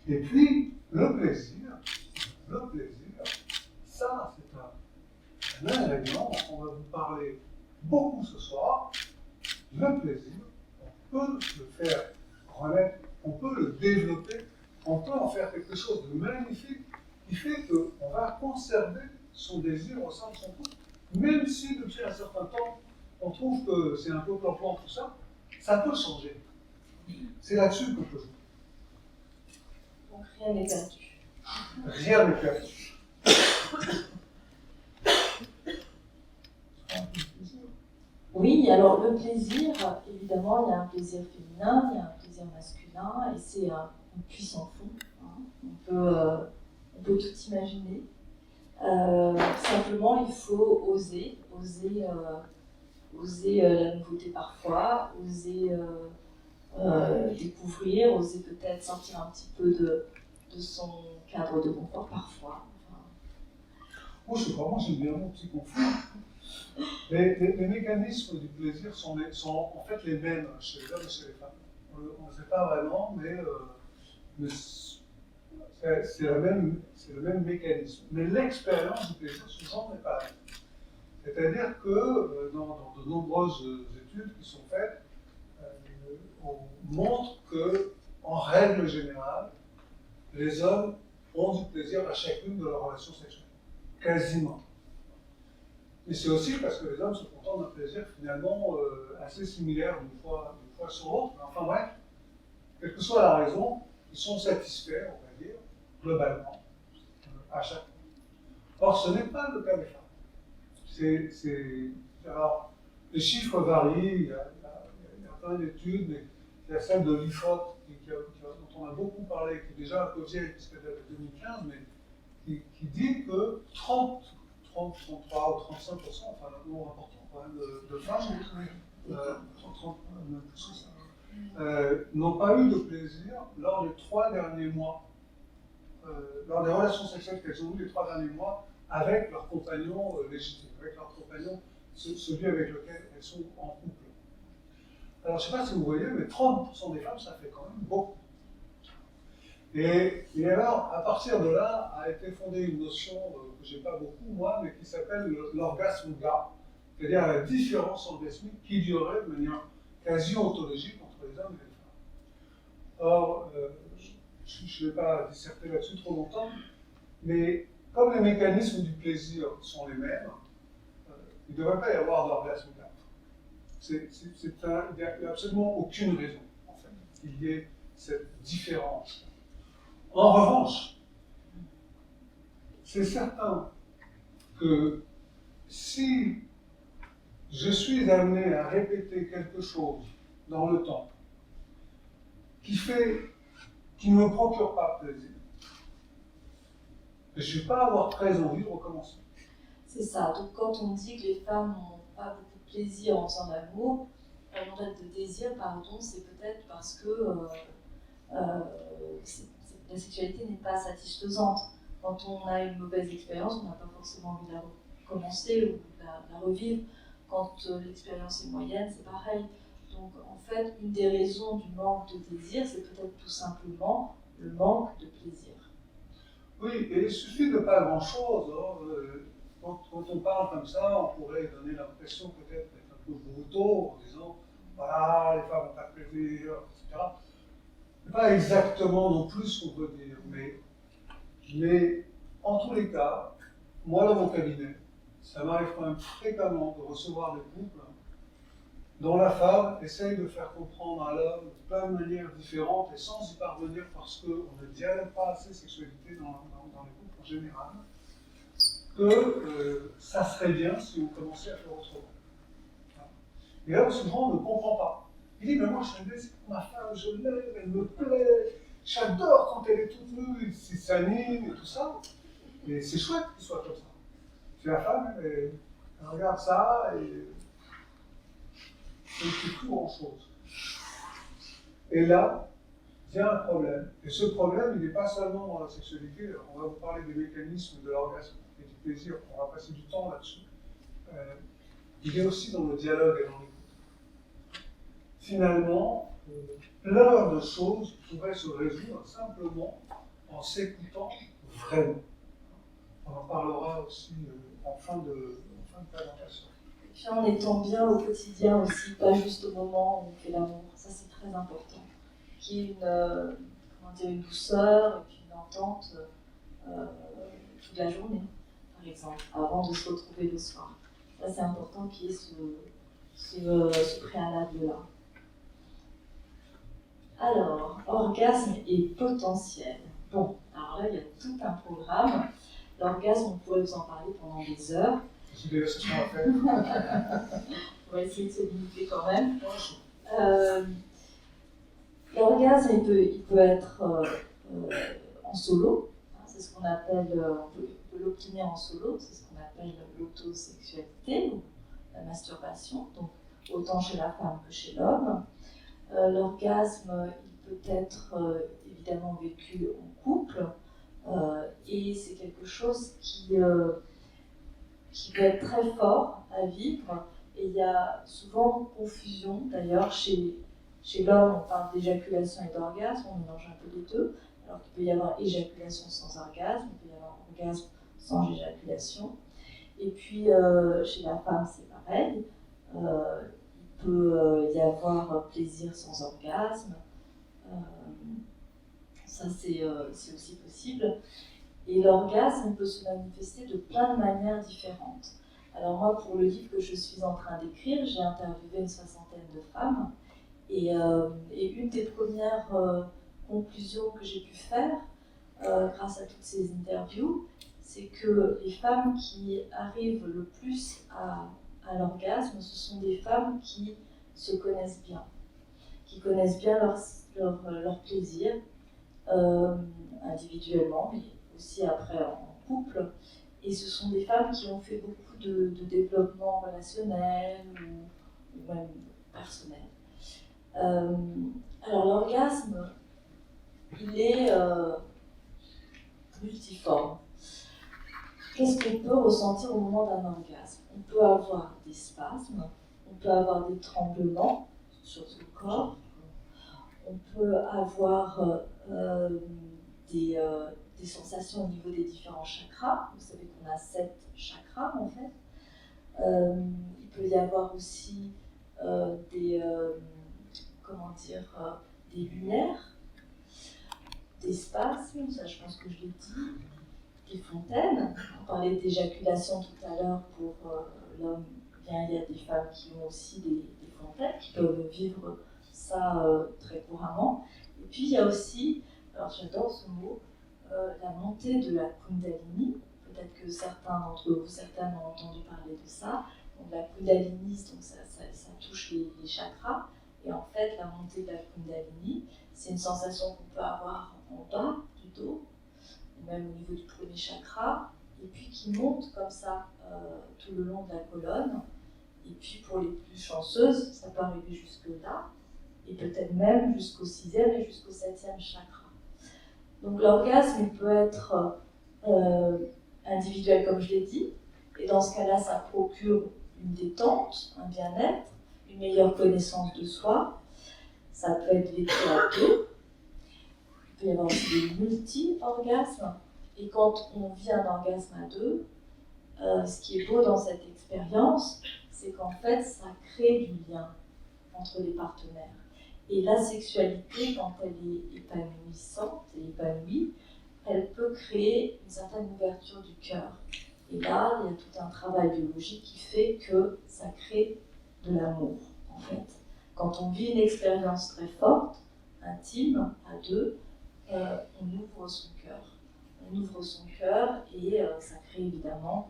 Et puis, le plaisir, ça, c'est un ingrédient dont on va vous parler beaucoup ce soir. Le plaisir, on peut le faire renaître, on peut le développer, on peut en faire quelque chose de magnifique qui fait qu'on va conserver son désir au sein de son couple. Même si depuis un certain temps, on trouve que c'est un peu plan-plan tout ça, ça peut changer. C'est là-dessus qu'on peut jouer. Donc rien n'est perdu. Rien n'est perdu. Oui, alors le plaisir, évidemment, il y a un plaisir féminin, il y a un plaisir masculin, et c'est un puissant fond. Hein. On peut tout imaginer. Simplement, il faut oser la nouveauté parfois, oser découvrir, oser peut-être sortir un petit peu de son cadre de confort parfois. Moi, je sais pas, moi j'aime bien mon petit confort. Les mécanismes du plaisir sont en fait les mêmes chez les hommes et chez les femmes. On ne sait pas vraiment, mais c'est le même mécanisme. Mais l'expérience du plaisir souvent n'est pas la même. C'est-à-dire que dans de nombreuses études qui sont faites, on montre que, en règle générale, les hommes ont du plaisir à chacune de leurs relations sexuelles. Quasiment. Mais c'est aussi parce que les hommes se contentent d'un plaisir finalement assez similaire d'une fois sur l'autre. Enfin bref, quelle que soit la raison, ils sont satisfaits, on va dire, globalement, à chaque fois. Or, ce n'est pas le cas des femmes. Alors, les chiffres varient, il y a plein d'études, mais il y a celle de l'IFOP, dont on a beaucoup parlé, qui est déjà un peu vieille, puisqu'elle date de 2015, mais qui dit que 30, 33 ou 35%, enfin un nombre important quand même de femmes, n'ont pas eu de plaisir lors des 3 derniers mois, lors des relations sexuelles qu'elles ont eues les 3 derniers mois avec leur compagnon légitime, avec leur compagnon, celui avec lequel elles sont en couple. Alors je ne sais pas si vous voyez, mais 30% des femmes, ça fait quand même beaucoup. Et alors, à partir de là, a été fondée une notion que je n'ai pas beaucoup, moi, mais qui s'appelle l'orgasme gars, c'est-à-dire la différence orgasmique qui durerait de manière quasi ontologique entre les hommes et les femmes. Or, je ne vais pas disserter là-dessus trop longtemps, mais comme les mécanismes du plaisir sont les mêmes, il ne devrait pas y avoir d'orgasme gars. Il n'y a absolument aucune raison, en fait, qu'il y ait cette différence. En revanche, c'est certain que si je suis amené à répéter quelque chose dans le temps qui ne me procure pas de plaisir, je ne vais pas avoir très envie de recommencer. C'est ça, donc quand on dit que les femmes n'ont pas beaucoup de plaisir en faisant l'amour, de désir, pardon, c'est peut-être parce que la sexualité n'est pas satisfaisante. Quand on a une mauvaise expérience, on n'a pas forcément envie de la recommencer ou de la revivre. Quand l'expérience est moyenne, c'est pareil. Donc en fait, une des raisons du manque de désir, c'est peut-être tout simplement le manque de plaisir. Oui, et il suffit de pas grand-chose. Quand on parle comme ça, on pourrait donner l'impression peut-être d'être un peu brutaux en disant voilà, les femmes n'ont pas de plaisir, etc. C'est pas exactement non plus ce qu'on peut dire, mais en tous les cas, moi dans mon cabinet, ça m'arrive quand même fréquemment de recevoir des couples dont la femme essaye de faire comprendre à l'homme de plein de manières différentes et sans y parvenir parce qu'on ne dialogue pas assez sexualité dans les couples en général, que ça serait bien si on commençait à faire autrement. Et là, souvent, on ne comprend pas. Il dit, mais moi, je fais c'est pour ma femme, je l'aime, elle me plaît, j'adore quand elle est toute nue, elle s'anime et tout ça. Et c'est chouette qu'il soit comme ça. C'est la femme, elle regarde ça et elle ne fait plus grand-chose. Et là, il y a un problème. Et ce problème, il n'est pas seulement dans la sexualité. On va vous parler des mécanismes de l'orgasme et du plaisir. On va passer du temps là-dessus. Il est aussi dans le dialogue et dans l'écoute. Finalement, plein de choses pourraient se résoudre simplement en s'écoutant vraiment. On en parlera aussi en fin de présentation. Et puis en étant bien au quotidien aussi, pas juste au moment où on fait l'amour. Ça, c'est très important. Qu'il y ait une douceur et puis une entente toute la journée, par exemple, avant de se retrouver le soir. Ça, c'est important qu'il y ait ce préalable-là. Alors, orgasme et potentiel. Bon, alors Alors là, il y a tout un programme. L'orgasme, on pourrait vous en parler pendant des heures. C'est des sessions à faire. On va essayer de se limiter quand même. L'orgasme, il peut être en solo. C'est ce qu'on appelle, on peut l'obtenir en solo, c'est ce qu'on appelle l'autosexualité ou la masturbation, donc autant chez la femme que chez l'homme. L'orgasme, il peut être évidemment vécu en couple, et c'est quelque chose qui peut être très fort à vivre. Et il y a souvent confusion, d'ailleurs, chez l'homme, on parle d'éjaculation et d'orgasme, on mélange un peu les deux, alors qu'il peut y avoir éjaculation sans orgasme, il peut y avoir orgasme sans éjaculation. Et puis, chez la femme, c'est pareil. Il peut y avoir plaisir sans orgasme. Ça, c'est aussi possible. Et l'orgasme peut se manifester de plein de manières différentes. Alors moi, pour le livre que je suis en train d'écrire, j'ai interviewé une 60aine de femmes. Et une des premières conclusions que j'ai pu faire, grâce à toutes ces interviews, c'est que les femmes qui arrivent le plus à l'orgasme, ce sont des femmes qui se connaissent bien, qui connaissent bien leur plaisir, individuellement, mais aussi après en couple. Et ce sont des femmes qui ont fait beaucoup de développement relationnel ou même personnel. Alors l'orgasme, il est multiforme. Qu'est-ce qu'on peut ressentir au moment d'un orgasme? On peut avoir des spasmes, on peut avoir des tremblements sur son corps, on peut avoir des sensations au niveau des différents chakras. Vous savez qu'on a 7 chakras en fait. Il peut y avoir aussi des lumières, des spasmes, ça je pense que je l'ai dit, des fontaines. On parlait d'éjaculation tout à l'heure pour l'homme. Bien, il y a des femmes qui ont aussi des fontaines, qui peuvent vivre ça très couramment. Et puis il y a aussi, alors j'adore ce mot, la montée de la Kundalini. Peut-être que certains d'entre vous, certaines ont entendu parler de ça. Donc la Kundalini, donc ça touche les chakras. Et en fait, la montée de la Kundalini, c'est une sensation qu'on peut avoir en bas du dos, et même au niveau du premier chakra, et puis qui monte comme ça tout le long de la colonne. Et puis pour les plus chanceuses, ça peut arriver jusque là, et peut-être même jusqu'au 6e et jusqu'au 7e chakra. Donc l'orgasme, il peut être individuel, comme je l'ai dit, et dans ce cas-là, ça procure une détente, un bien-être, une meilleure connaissance de soi. Ça peut être vécu à deux. Il peut y avoir aussi des multi-orgasmes. Et quand on vit un orgasme à deux, ce qui est beau dans cette expérience, c'est qu'en fait, ça crée du lien entre les partenaires. Et la sexualité, quand elle est épanouissante et épanouie, elle peut créer une certaine ouverture du cœur. Et là, il y a tout un travail biologique qui fait que ça crée de l'amour, en fait. Quand on vit une expérience très forte, intime, à deux, on ouvre son cœur. On ouvre son cœur et ça crée évidemment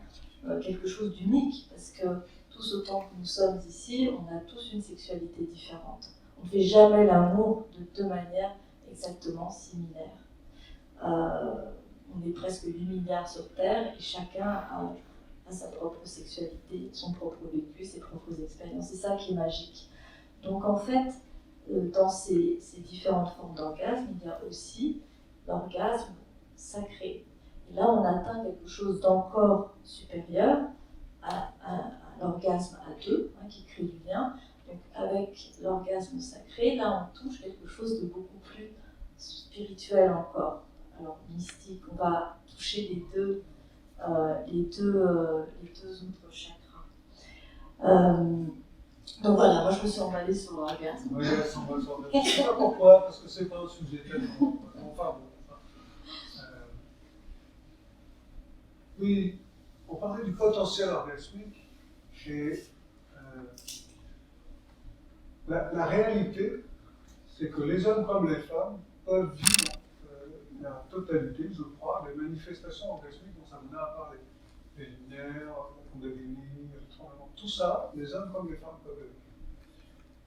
quelque chose d'unique, parce que tous autant que nous sommes ici, on a tous une sexualité différente. On ne fait jamais l'amour de deux manières exactement similaires. On est presque 8 milliards sur Terre et chacun a sa propre sexualité, son propre vécu, ses propres expériences. C'est ça qui est magique. Donc en fait, dans ces différentes formes d'orgasme, il y a aussi l'orgasme sacré. Et là, on atteint quelque chose d'encore supérieur à l'orgasme à deux, qui crée du lien. Donc avec l'orgasme sacré, là, on touche quelque chose de beaucoup plus spirituel encore. Alors mystique, on va toucher les deux autres chakras. Donc voilà, moi je me suis emballée sur l'orgasme. Oui, on va s'en je ne sais pas pourquoi, parce que c'est pas un sujet tellement. Enfin bon. Oui, on parlait du potentiel orgasmique et la réalité, c'est que les hommes comme les femmes peuvent vivre la totalité, je les manifestations orgasmiques dont ça venait à parler. Les luminaires, la Kundalini, le tremblement, tout ça, les hommes comme les femmes peuvent le vivre.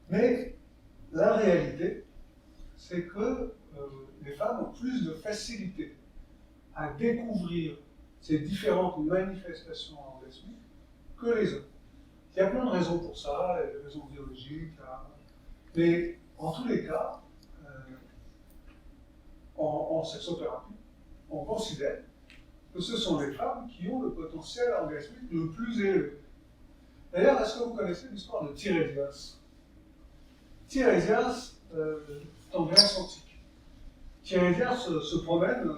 Mais la réalité, c'est que les femmes ont plus de facilité à découvrir ces différentes manifestations orgasmiques que les hommes. Il y a plein de raisons pour ça, des raisons biologiques, mais en tous les cas, en sexothérapie, on considère que ce sont les femmes qui ont le potentiel orgasmique le plus élevé. D'ailleurs, est-ce que vous connaissez l'histoire de Tirésias? Tirésias est en Grèce antique. Tirésias se promène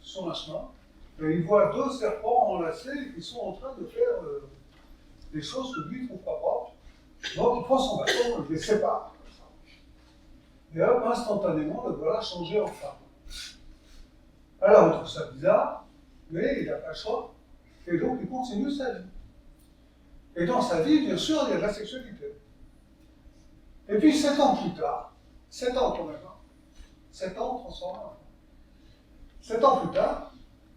sur un chemin et il voit deux serpents enlacés qui sont en train de faire des choses que lui ne trouve pas propres. Donc il prend son bâton, il les sépare. Et hop, instantanément, le voilà changé en femme. Alors il trouve ça bizarre, mais il n'a pas le choix. Et donc il continue sa vie. Et dans sa vie, bien sûr, il y a de la sexualité. Et puis 7 ans plus tard, 7 ans quand même, 7 ans transformés en femme. 7 ans plus tard,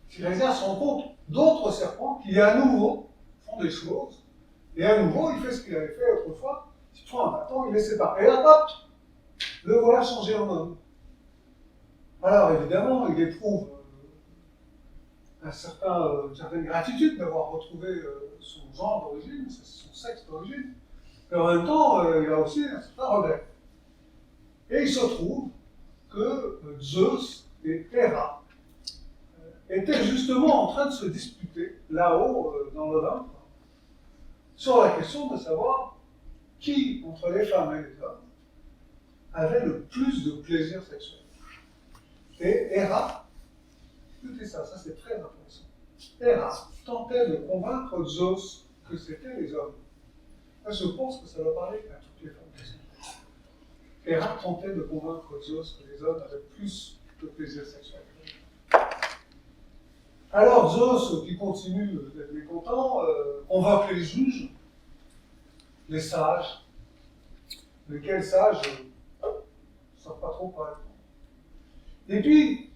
Tirésias rencontre d'autres serpents qui à nouveau font des choses. Et à nouveau, il fait ce qu'il avait fait autrefois. Il prend un bâton, il les sépare. Et là, hop, le voilà changé en homme. Alors évidemment, il éprouve une certaine gratitude d'avoir retrouvé son genre d'origine, son sexe d'origine. Mais en même temps, il a aussi un certain regret. Et il se trouve que Zeus et Héra étaient justement en train de se disputer là-haut dans l'Olympe sur la question de savoir qui, entre les femmes et les hommes, avait le plus de plaisir sexuel. Et Héra, écoutez ça c'est très intéressant. Héra tentait de convaincre Zeus que c'était les hommes. Là, je pense que ça va parler à toutes les femmes. Héra tentait de convaincre Zeus que les hommes avaient plus de plaisir sexuel. Alors Zeus, qui continue d'être mécontent, convoque les juges, les sages, lesquels sages ne savent pas trop quoi répondre. Et puis,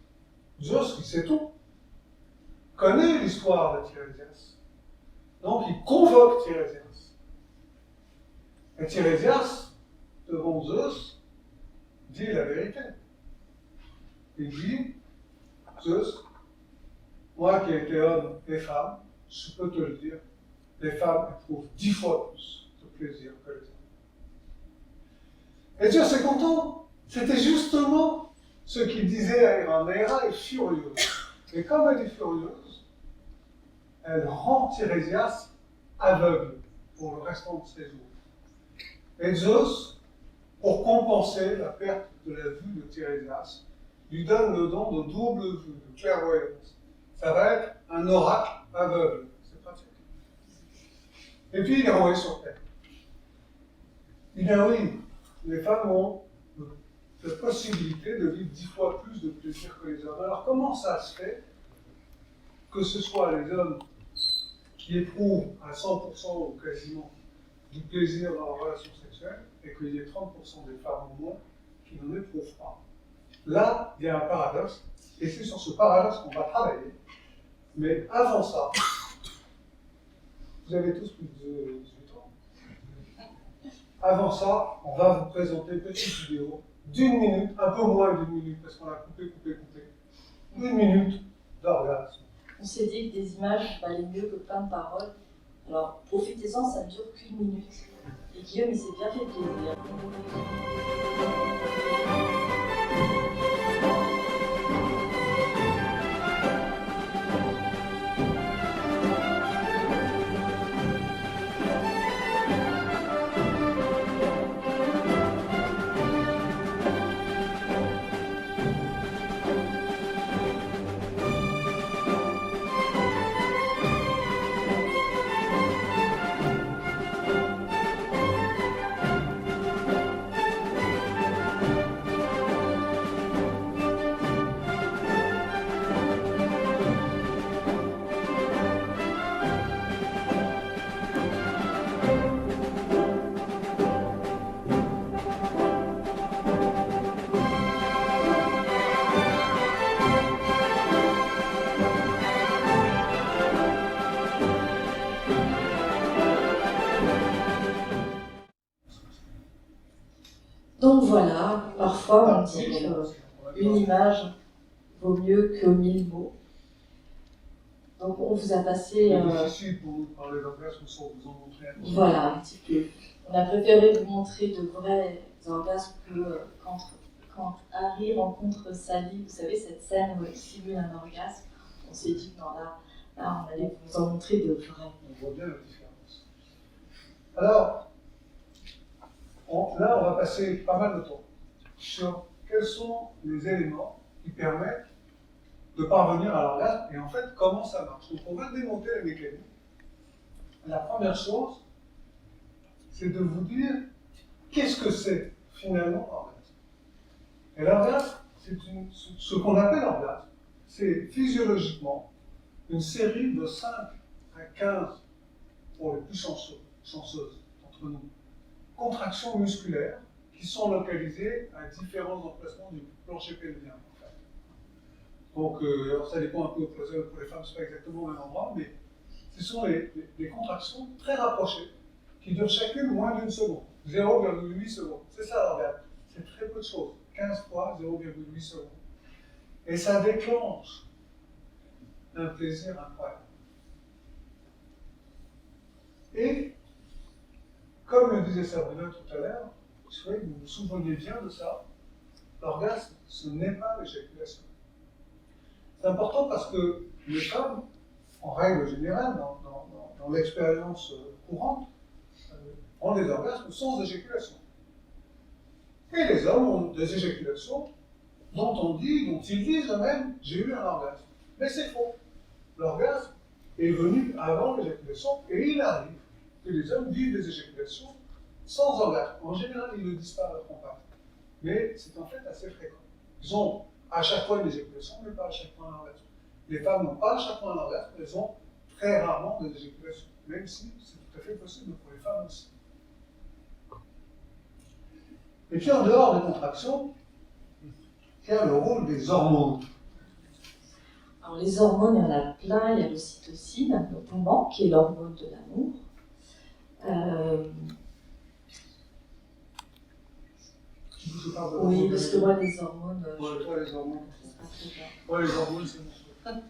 Zeus, qui sait tout, connaît l'histoire de Tirésias. Donc il convoque Tirésias. Et Tirésias, devant Zeus, dit la vérité. Il dit, Zeus, moi qui ai été homme et femme, je peux te le dire, les femmes éprouvent 10 fois plus de plaisir que les hommes. Et Zeus est content. C'était justement ce qu'il disait à Héra. Mais Héra est furieuse. Et comme elle est furieuse, elle rend Tirésias aveugle pour le restant de ses jours. Et Zeus, pour compenser la perte de la vue de Tirésias, lui donne le don de double vue, de clairvoyance. Ça va être un oracle aveugle. C'est pratique. Et puis il est renvoyé sur terre. Eh bien oui, les femmes ont la possibilité de vivre 10 fois plus de plaisir que les hommes. Alors comment ça se fait que ce soit les hommes qui éprouvent à 100% ou quasiment du plaisir dans leur relation sexuelle et qu'il y ait 30% des femmes au moins qui n'en éprouvent pas? Là, il y a un paradoxe, et c'est sur ce paradoxe qu'on va travailler. Mais avant ça, vous avez tous plus de 18 ans. Avant ça, on va vous présenter une petite vidéo d'1 minute, un peu moins d'1 minute, parce qu'on a coupé. 1 minute d'orgasme. On s'est dit que des images valaient mieux que plein de paroles. Alors profitez-en, ça ne dure qu'1 minute. Et Guillaume, il s'est bien fait plaisir. parfois on dit qu'une image vaut mieux que 1000 mots. Donc on vous a passé... C'est difficile pour nous de parler d'orgasme sans vous en montrer un peu. Voilà, un petit peu. On a préféré vous montrer de vrais orgasmes que quand Harry rencontre Sally, vous savez, cette scène où elle simule un orgasme, on s'est dit que non, là on allait vous en montrer de vrais. On voit bien la différence. Alors, là, on va passer pas mal de temps sur quels sont les éléments qui permettent de parvenir à l'orgasme et en fait, comment ça marche. Donc, on va démonter les mécanismes. La première chose, c'est de vous dire qu'est-ce que c'est finalement l'orgasme. Et l'orgasme, c'est ce qu'on appelle l'orgasme, c'est physiologiquement une série de 5 à 15, pour les plus chanceuses d'entre nous, contractions musculaires qui sont localisées à différents emplacements du plancher pelvien. En fait. Donc, alors ça dépend un peu pour les femmes, c'est pas exactement au même endroit, mais ce sont des contractions très rapprochées qui durent chacune moins d'une seconde, 0,8 secondes. C'est ça l'orgasme. C'est très peu de choses, 15 fois 0,8 secondes. Et ça déclenche un plaisir incroyable. Et, comme le disait Sabrina tout à l'heure, je souhaite que vous vous souveniez bien de ça, l'orgasme, ce n'est pas l'éjaculation. C'est important parce que les femmes, en règle générale, dans l'expérience courante, ont des orgasmes sans éjaculation. Et les hommes ont des éjaculations dont ils disent eux-mêmes « j'ai eu un orgasme ». Mais c'est faux. L'orgasme est venu avant l'éjaculation et il arrive que les hommes vivent des éjaculations sans orgasme. En général, ils ne le disent pas à leur compagne. Mais c'est en fait assez fréquent. Ils ont à chaque fois une éjaculation, mais pas à chaque fois un orgasme. Les femmes n'ont pas à chaque fois un orgasme, elles ont très rarement des éjaculations. Même si c'est tout à fait possible pour les femmes aussi. Et puis en dehors des contractions, il y a le rôle des hormones. Alors les hormones, il y en a plein, il y a l'ocytocine notamment, qui est l'hormone de l'amour. Oui, parce que moi les hormones... Ouais, toi les hormones. c'est pas très bien. Ouais, les hormones, c'est bon.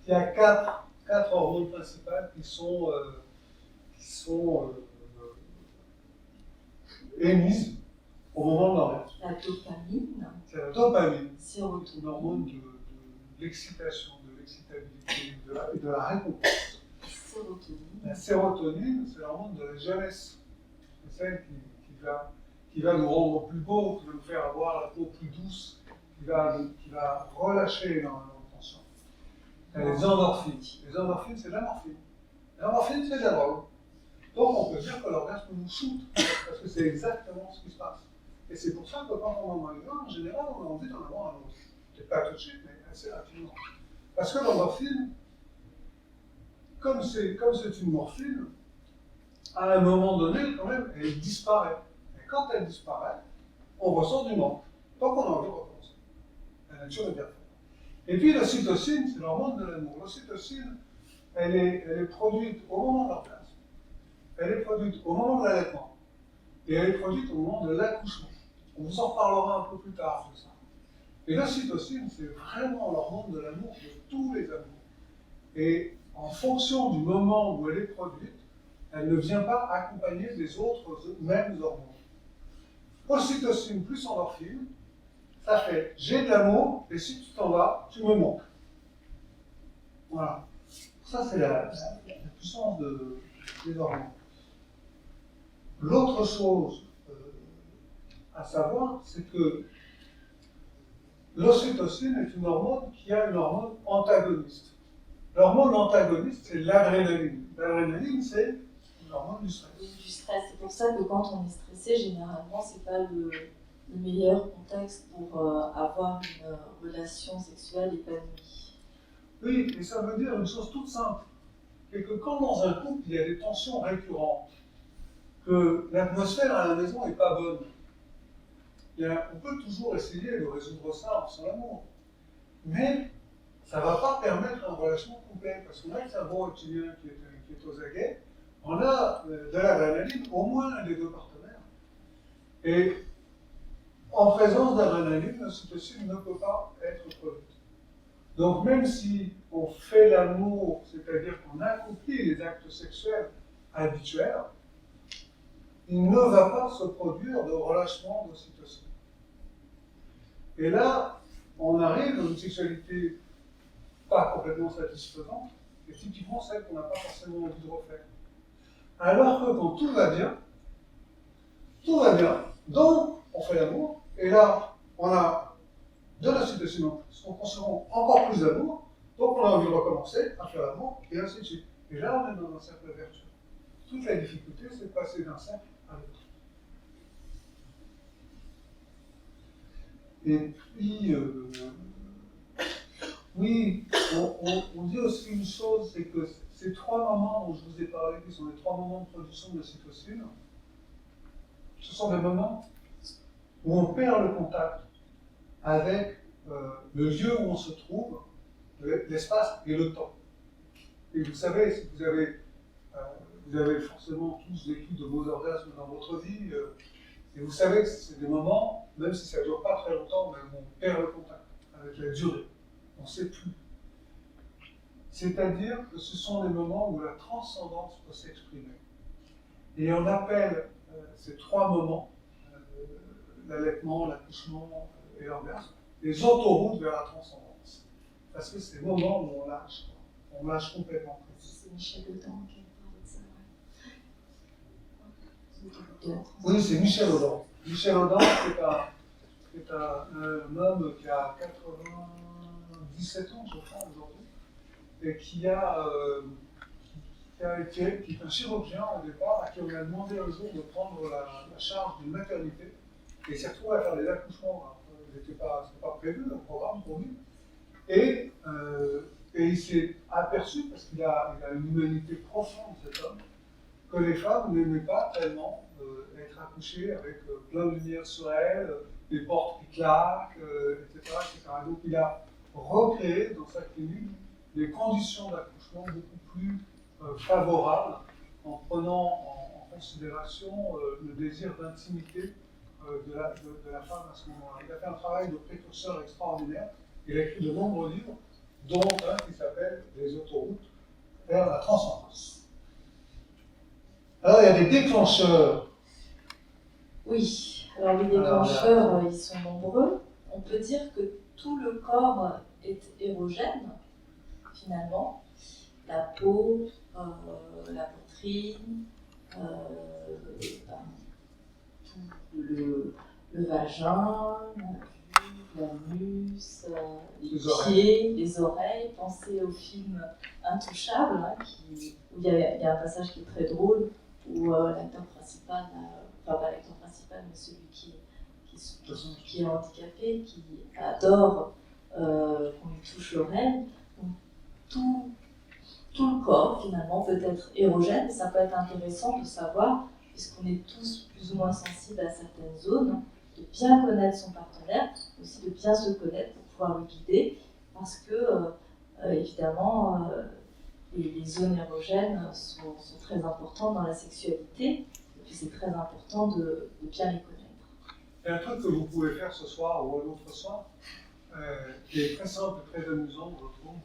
Il y a quatre hormones principales qui sont émises au moment de l'orgasme. La dopamine, C'est la dopamine, sérotonine, une hormone de l'excitation, de l'excitabilité et de la récompense. sérotonine. La sérotonine, c'est l'hormone de la jeunesse. C'est celle qui va nous rendre plus beaux, qui va nous faire avoir la peau plus douce, qui va relâcher énormément de tension. Il y a les endorphines. Les endorphines, c'est de la morphine. La morphine, c'est de la drogue. Donc on peut dire que l'orgasme nous shoot, parce que c'est exactement ce qui se passe. Et c'est pour ça que quand on en a un, en général, on a envie d'en avoir un autre. Peut-être pas tout de suite, mais assez rapidement. Parce que l'endorphine, comme c'est une morphine, à un moment donné, quand même, elle disparaît. Et quand elle disparaît, on ressent du manque. Donc on a envie de recommencer. La nature est bien faite. Et puis l'ocytocine, c'est l'hormone de l'amour. L'ocytocine, elle est produite au moment de l'orgasme. Elle est produite au moment de l'allaitement. Et elle est produite au moment de l'accouchement. On vous en reparlera un peu plus tard de ça. Et l'ocytocine, c'est vraiment l'hormone de l'amour de tous les amours. Et en fonction du moment où elle est produite, elle ne vient pas accompagner des autres mêmes hormones. Ocytocine plus endorphine, ça fait j'ai de l'amour, et si tu t'en vas, tu me manques. Voilà. Ça, c'est la puissance des hormones. L'autre chose à savoir, c'est que l'ocytocine est une hormone qui a une hormone antagoniste. L'hormone antagoniste, c'est l'adrénaline. L'adrénaline, c'est l'hormone du stress. Oui, du stress. C'est pour ça que quand on est stressé, généralement, c'est pas le meilleur contexte pour avoir une relation sexuelle épanouie. Oui, et ça veut dire une chose toute simple. C'est que quand dans un couple, il y a des tensions récurrentes, que l'atmosphère à la maison n'est pas bonne, on peut toujours essayer de résoudre ça en son amour. Mais ça ne va pas permettre un relâchement complet, parce qu'on a le cerveau reptilien qui est aux aguets, on a de l'adrénaline, au moins un des deux partenaires. Et en présence d'adrénaline, l'ocytocine ne peut pas être produite. Donc même si on fait l'amour, c'est-à-dire qu'on accomplit les actes sexuels habituels, il ne va pas se produire de relâchement d'ocytocine. Et là, on arrive dans une sexualité pas complètement satisfaisante, et typiquement celle qu'on n'a pas forcément envie de refaire. Alors que quand tout va bien, donc on fait l'amour, et là, on a de l'ocytocine en plus, donc on se rend encore plus d'amour, donc on a envie de recommencer à faire l'amour, et ainsi de suite. Et là, on est dans un cercle vertueux. Toute la difficulté, c'est de passer d'un cercle à l'autre. Et puis, oui, on dit aussi une chose, c'est que ces trois moments dont je vous ai parlé, qui sont les trois moments de production de l'ocytocine, ce sont des moments où on perd le contact avec le lieu où on se trouve, l'espace et le temps. Et vous savez, si vous avez forcément tous vécu de beaux orgasmes dans votre vie, et vous savez que c'est des moments, même si ça ne dure pas très longtemps, mais où on perd le contact avec la durée. On ne sait plus. C'est-à-dire que ce sont les moments où la transcendance peut s'exprimer. Et on appelle ces trois moments, l'allaitement, l'accouchement et l'orgasme, les autoroutes vers la transcendance. Parce que c'est les moments où on lâche complètement. C'est Michel Audin qui parle de ça. Oui, c'est Michel Audin. Michel Audin, c'est un homme qui a 97 ans, je crois, aujourd'hui, et qui est un chirurgien au départ, à qui on a demandé un jour de prendre la charge d'une maternité, et il s'est retrouvé à faire des accouchements. C'était pas prévu, le programme pour lui. Et il s'est aperçu, parce qu'il a une humanité profonde, cet homme, que les femmes n'aimaient pas tellement être accouchées avec plein de lumière sur elles, des portes qui claquent, etc., etc. Donc il a recréé dans sa clinique des conditions d'accouchement beaucoup plus favorables, en prenant en considération le désir d'intimité de la femme à ce moment-là. Il a fait un travail de précurseur extraordinaire. Il a écrit de nombreux livres, dont un qui s'appelle Les autoroutes vers la transcendance. Alors, il y a des déclencheurs. Oui, alors les déclencheurs, ils sont nombreux. On peut dire que tout le corps est érogène, finalement. La peau, la poitrine, le vagin, l'anus, les pieds, les oreilles. Pensez au film Intouchable, hein, où il y a un passage qui est très drôle, où l'acteur principal, enfin pas l'acteur principal, mais celui qui est handicapé, qui adore qu'on lui touche l'oreille. Tout le corps, finalement, peut être érogène, et ça peut être intéressant de savoir, puisqu'on est tous plus ou moins sensibles à certaines zones, de bien connaître son partenaire, aussi de bien se connaître pour pouvoir le guider, parce que, évidemment, les zones érogènes sont très importantes dans la sexualité, et puis c'est très important de bien les connaître. Il y a un truc que vous pouvez faire ce soir ou un autre soir, qui est très simple et très amusant, je trouve,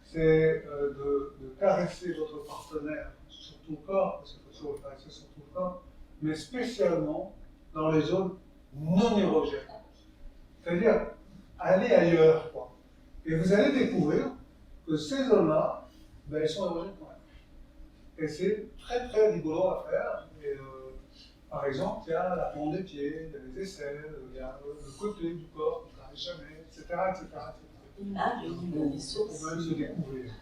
c'est de caresser votre partenaire sur tout le corps, parce qu'il faut toujours le caresser sur tout le corps, mais spécialement dans les zones non érogènes. C'est-à-dire aller ailleurs, quoi. Et vous allez découvrir que ces zones-là, elles sont érogènes quand même. Et c'est très très rigolo à faire. Et, par exemple, il y a la plante des pieds, il y a les aisselles, il y a le côté du corps qui ne caresse jamais, etc., etc., etc. Les sources. On va même se découvrir.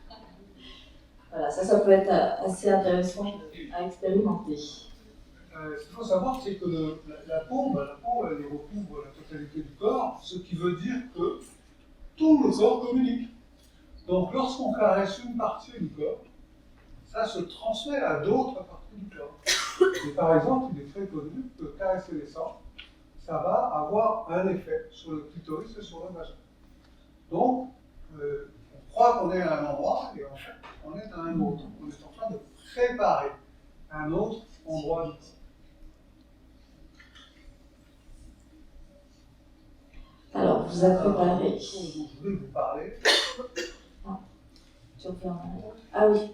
Voilà, ça peut être assez intéressant à expérimenter. Ce qu'il faut savoir, c'est que la peau, elle recouvre la totalité du corps, ce qui veut dire que tout le corps communique. Donc, lorsqu'on caresse une partie du corps, ça se transmet à d'autres parties du corps. Et par exemple, il est très connu que caresser les seins, ça va avoir un effet sur le clitoris et sur le vagin. Donc, on croit qu'on est à un endroit et en fait, on est à un autre. On est en train de préparer un autre endroit du corps. vous a préparé. Dont je voulais vous parler. Tu reviens en arrière. Ah oui.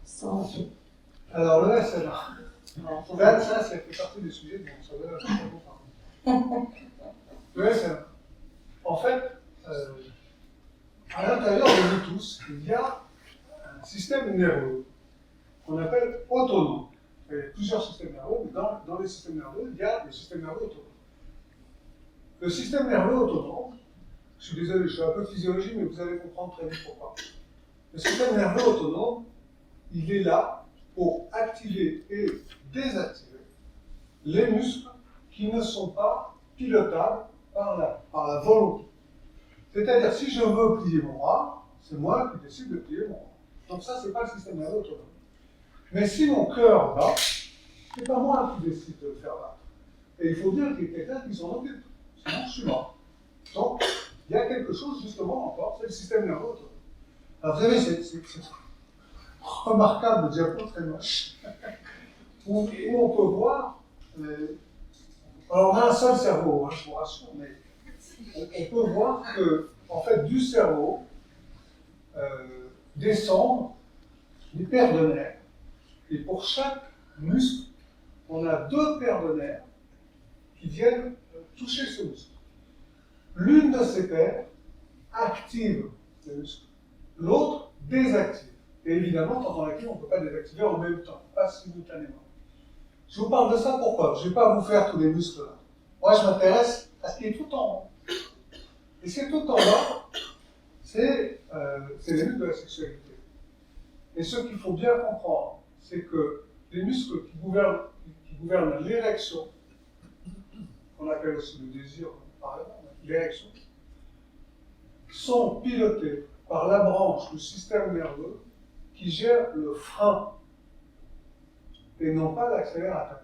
Sans. Alors, le SLA. Voilà, Ça fait partie des sujets dont ça va parler. Le SLA. En fait, à l'intérieur de nous tous, il y a un système nerveux qu'on appelle autonome. Il y a plusieurs systèmes nerveux, mais dans les systèmes nerveux, il y a le système nerveux autonome. Le système nerveux autonome, je suis désolé, je suis un peu de physiologie, mais vous allez comprendre très vite pourquoi. Le système nerveux autonome, il est là pour activer et désactiver les muscles qui ne sont pas pilotables par la volonté. C'est-à-dire, si je veux plier mon bras, c'est moi qui décide de plier mon bras. Donc ça, c'est pas le système nerveux autonome. Mais si mon cœur bat, c'est pas moi qui décide de le faire battre. Et il faut dire qu'il y a quelqu'un qui s'en occupe. Sinon, je suis mort. Donc, il y a quelque chose, justement, encore, c'est le système nerveux autonome. Alors, vous savez, c'est remarquable diapo très moche, où on peut voir. Alors, on a un seul cerveau, hein, je vous rassure, mais on peut voir que, en fait, du cerveau descendent des paires de nerfs. Et pour chaque muscle, on a 2 paires de nerfs qui viennent toucher ce muscle. L'une de ces paires active le muscle, l'autre désactive. Et évidemment, quand on active, on ne peut pas désactiver en même temps, pas simultanément. Je vous parle de ça pourquoi? Je ne vais pas vous faire tous les muscles là. Moi, je m'intéresse à ce qui est tout en haut. Et ce qui est tout en bas, c'est les muscles de la sexualité. Et ce qu'il faut bien comprendre, c'est que les muscles qui gouvernent l'érection, qu'on appelle aussi le désir, par exemple, l'érection, sont pilotés par la branche du système nerveux qui gère le frein et non pas l'accélérateur.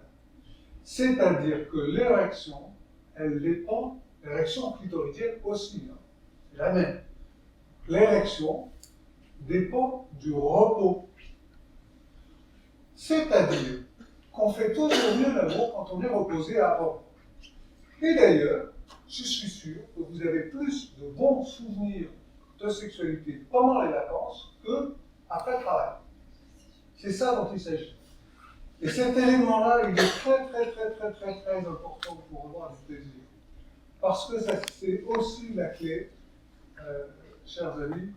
C'est-à-dire que l'érection, elle dépend, l'érection clitoridienne aussi, hein, c'est la même. L'érection dépend du repos. C'est-à-dire qu'on fait toujours mieux l'amour quand on est reposé avant. Et d'ailleurs, je suis sûr que vous avez plus de bons souvenirs de sexualité pendant les vacances qu'après le travail. C'est ça dont il s'agit. Et cet élément-là, il est très important pour avoir du plaisir. Parce que c'est aussi la clé, chers amis,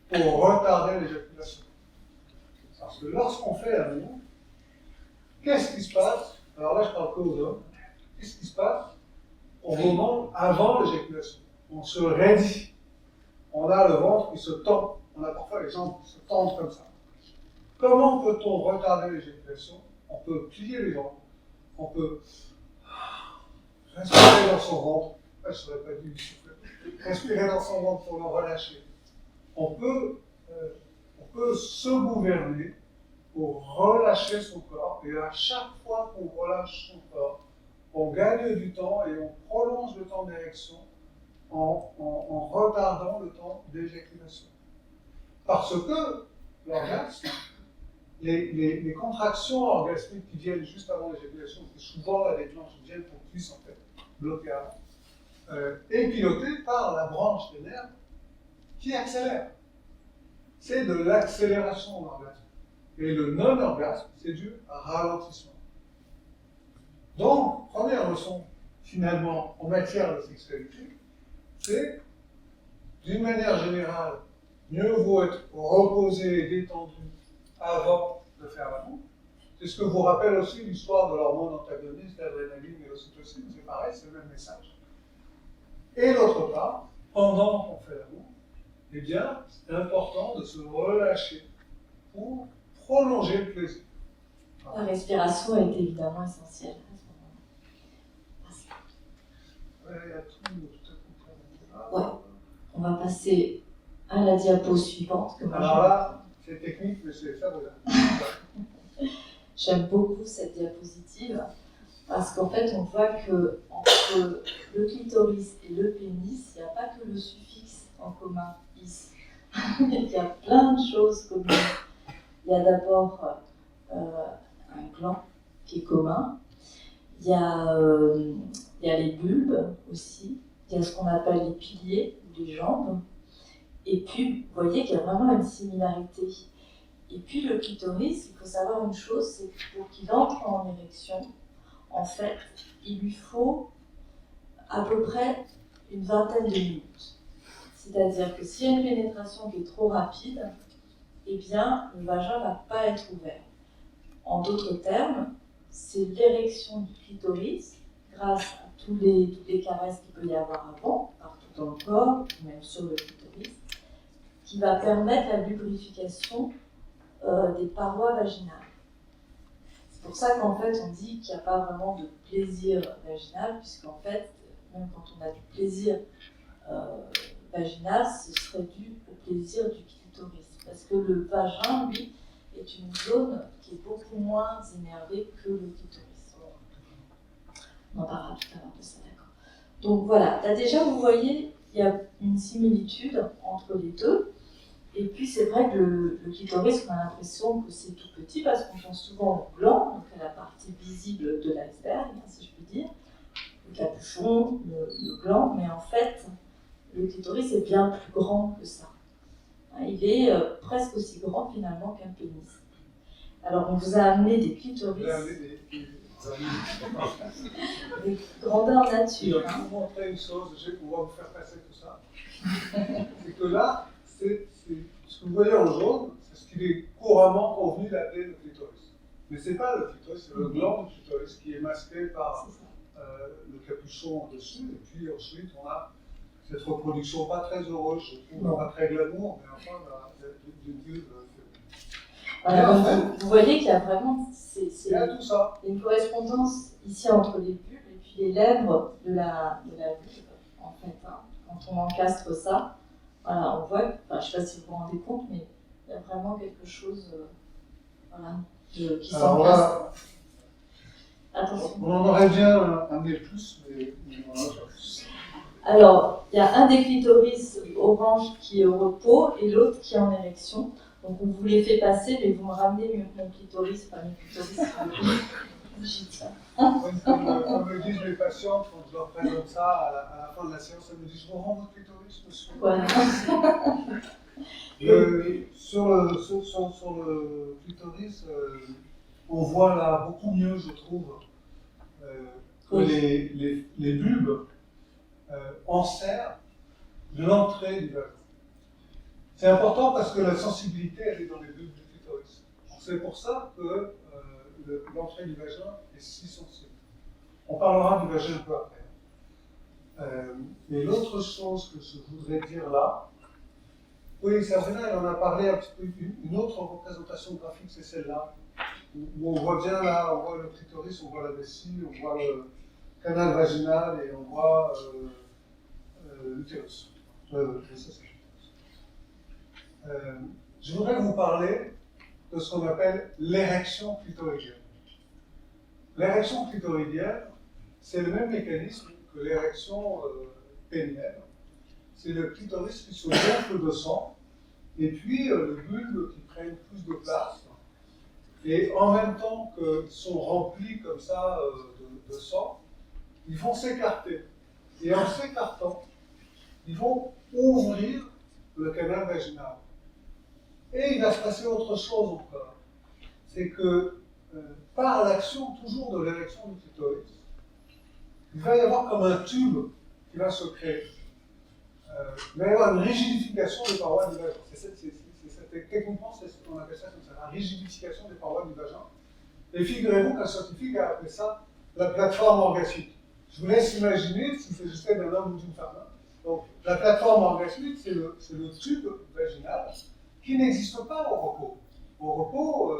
pour retarder l'éjaculation. Parce que lorsqu'on fait l'amour, qu'est-ce qui se passe? Alors là, je parle que aux hommes. Qu'est-ce qui se passe au moment avant l'éjaculation? On se raidit. On a le ventre qui se tend. On a parfois les jambes qui se tendent comme ça. Comment peut-on retarder l'éjaculation? On peut plier les jambes. On peut respirer dans son ventre. Je ne saurais pas dire respirer dans son ventre pour le relâcher. On peut se gouverner pour relâcher son corps. Et à chaque fois qu'on relâche son corps, on gagne du temps et on prolonge le temps d'érection en retardant le temps d'éjaculation. Parce que l'orgasme, les contractions orgasmiques qui viennent juste avant l'éjaculation, qui souvent la déclenchent, viennent qu'on puisse en fait bloquer avant, est pilotée par la branche des nerfs qui accélère. C'est de l'accélération de l'orgasme. Et le non-orgasme, c'est du ralentissement. Donc, première leçon, finalement, en matière de sexualité, c'est, d'une manière générale, mieux vaut être reposé et détendu avant de faire l'amour. C'est ce que vous rappelle aussi l'histoire de l'hormone antagoniste, l'adrénaline et l'ocytocine, c'est pareil, c'est le même message. Et d'autre part, pendant qu'on fait l'amour, eh bien, c'est important de se relâcher pour prolonger le plaisir. La respiration est évidemment essentielle à ce moment-là. Ouais, il y a tout à Ouais. On va passer à la diapo suivante. Alors là, c'est technique, mais c'est fabuleux. J'aime beaucoup cette diapositive parce qu'en fait, on voit que entre le clitoris et le pénis, il n'y a pas que le suffixe en commun, is. Il y a plein de choses communes. Il y a d'abord un gland qui est commun. Il y a les bulbes aussi. il y a ce qu'on appelle les piliers, les jambes, et puis vous voyez qu'il y a vraiment une similarité. Et puis le clitoris, il faut savoir une chose, c'est que pour qu'il entre en érection, en fait, il lui faut à peu près une vingtaine de minutes. C'est-à-dire que s'il y a une pénétration qui est trop rapide, eh bien, le vagin ne va pas être ouvert. En d'autres termes, c'est l'érection du clitoris, grâce à toutes les caresses qu'il peut y avoir avant, partout dans le corps, même sur le clitoris, qui va permettre la lubrification des parois vaginales. C'est pour ça qu'en fait, on dit qu'il n'y a pas vraiment de plaisir vaginal, puisqu'en fait, même quand on a du plaisir vaginal, ce serait dû au plaisir du clitoris. Parce que le vagin, lui, est une zone qui est beaucoup moins énervée que le clitoris. On en parlera tout à l'heure de ça, d'accord. Donc voilà, là déjà vous voyez, il y a une similitude entre les deux. Et puis c'est vrai que le clitoris, on a l'impression que c'est tout petit parce qu'on pense souvent au gland, donc à la partie visible de l'iceberg, si je puis dire, le capuchon, le gland, mais en fait, le clitoris est bien plus grand que ça. Il est presque aussi grand finalement qu'un pénis. Alors on vous a amené des clitoris, des grandeurs nature. Je vais vous montrer une chose, je vais pouvoir vous faire passer tout ça. C'est que là, c'est ce que vous voyez en jaune, c'est ce qu'il est couramment convenu d'appeler le clitoris. Mais ce n'est pas le clitoris, c'est le gland du clitoris qui est masqué par le capuchon dessus, et puis ensuite on a cette reproduction pas très heureuse, je trouve, pas très glamour, mais enfin d'une vulve. Voilà, vous voyez qu'il y a vraiment Il y a tout ça. une correspondance ici entre les bulbes et puis les lèvres de la vulve, en fait. Quand on encastre ça, voilà, on voit, je ne sais pas si vous vous rendez compte, mais il y a vraiment quelque chose qui s'encastre. Attention. On en aurait bien amené plus, mais on en a pas plus. Alors, il y a un des clitoris orange qui est au repos et l'autre qui est en érection. Donc on vous les fait passer, mais vous me ramenez mieux que mon clitoris, pas mes clitoris. Comme me disent mes patientes quand je leur présente ça à la fin de la séance, elles me disent « Je vous rends votre clitoris, monsieur ». Voilà. Sur le clitoris, on voit là beaucoup mieux, je trouve, que les bulbes enserrent l'entrée du vagin. C'est important parce que la sensibilité, elle est dans les bulbes du clitoris. C'est pour ça que l'entrée du vagin est si sensible. On parlera du vagin un peu après. Et l'autre chose que je voudrais dire là, oui, Sabrina, elle en a parlé un petit peu, une autre représentation graphique, c'est celle-là, où on voit bien là, on voit le clitoris, on voit la vessie, on voit le canal vaginal et on voit l'utérus. Je voudrais vous parler de ce qu'on appelle l'érection clitoridienne. L'érection clitoridienne, c'est le même mécanisme que l'érection pénienne. C'est le clitoris qui se gonfle de sang, et puis le bulbe qui prennent plus de place. Et en même temps qu'ils sont remplis comme ça de sang, ils vont s'écarter. Et en s'écartant, ils vont ouvrir le canal vaginal. Et il va se passer autre chose encore. C'est que par l'action toujours de l'érection du clitoris, il va y avoir comme un tube qui va se créer. Il va y avoir une rigidification des parois du vagin. Techniquement, c'est ce qu'on appelle ça comme ça, la rigidification des parois du vagin. Et figurez-vous qu'un scientifique a appelé ça la plateforme orgasmique. Je vous laisse imaginer s'il s'agissait d'un homme ou d'une femme. Donc, la plateforme orgasmique, c'est le tube vaginal qui n'existe pas au repos. Au repos,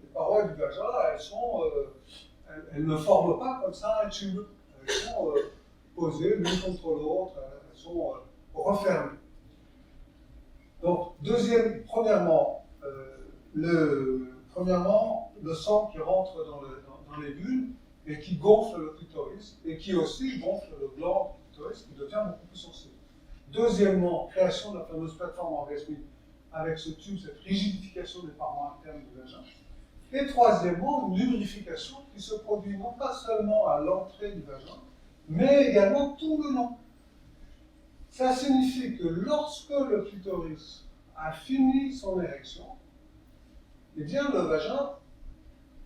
les parois du vagin, elles ne forment pas comme ça un tube. Elles sont posées l'une contre l'autre, elles sont refermées. Donc, premièrement, le sang qui rentre dans les bulbes et qui gonfle le clitoris, et qui aussi gonfle le gland du clitoris, qui devient beaucoup plus sensible. Deuxièmement, création de la fameuse plateforme orgasmique avec ce tube, cette rigidification des parois internes du vagin. Et troisièmement, une lubrification qui se produit non pas seulement à l'entrée du vagin, mais également tout le long. Ça signifie que lorsque le clitoris a fini son érection, eh bien le vagin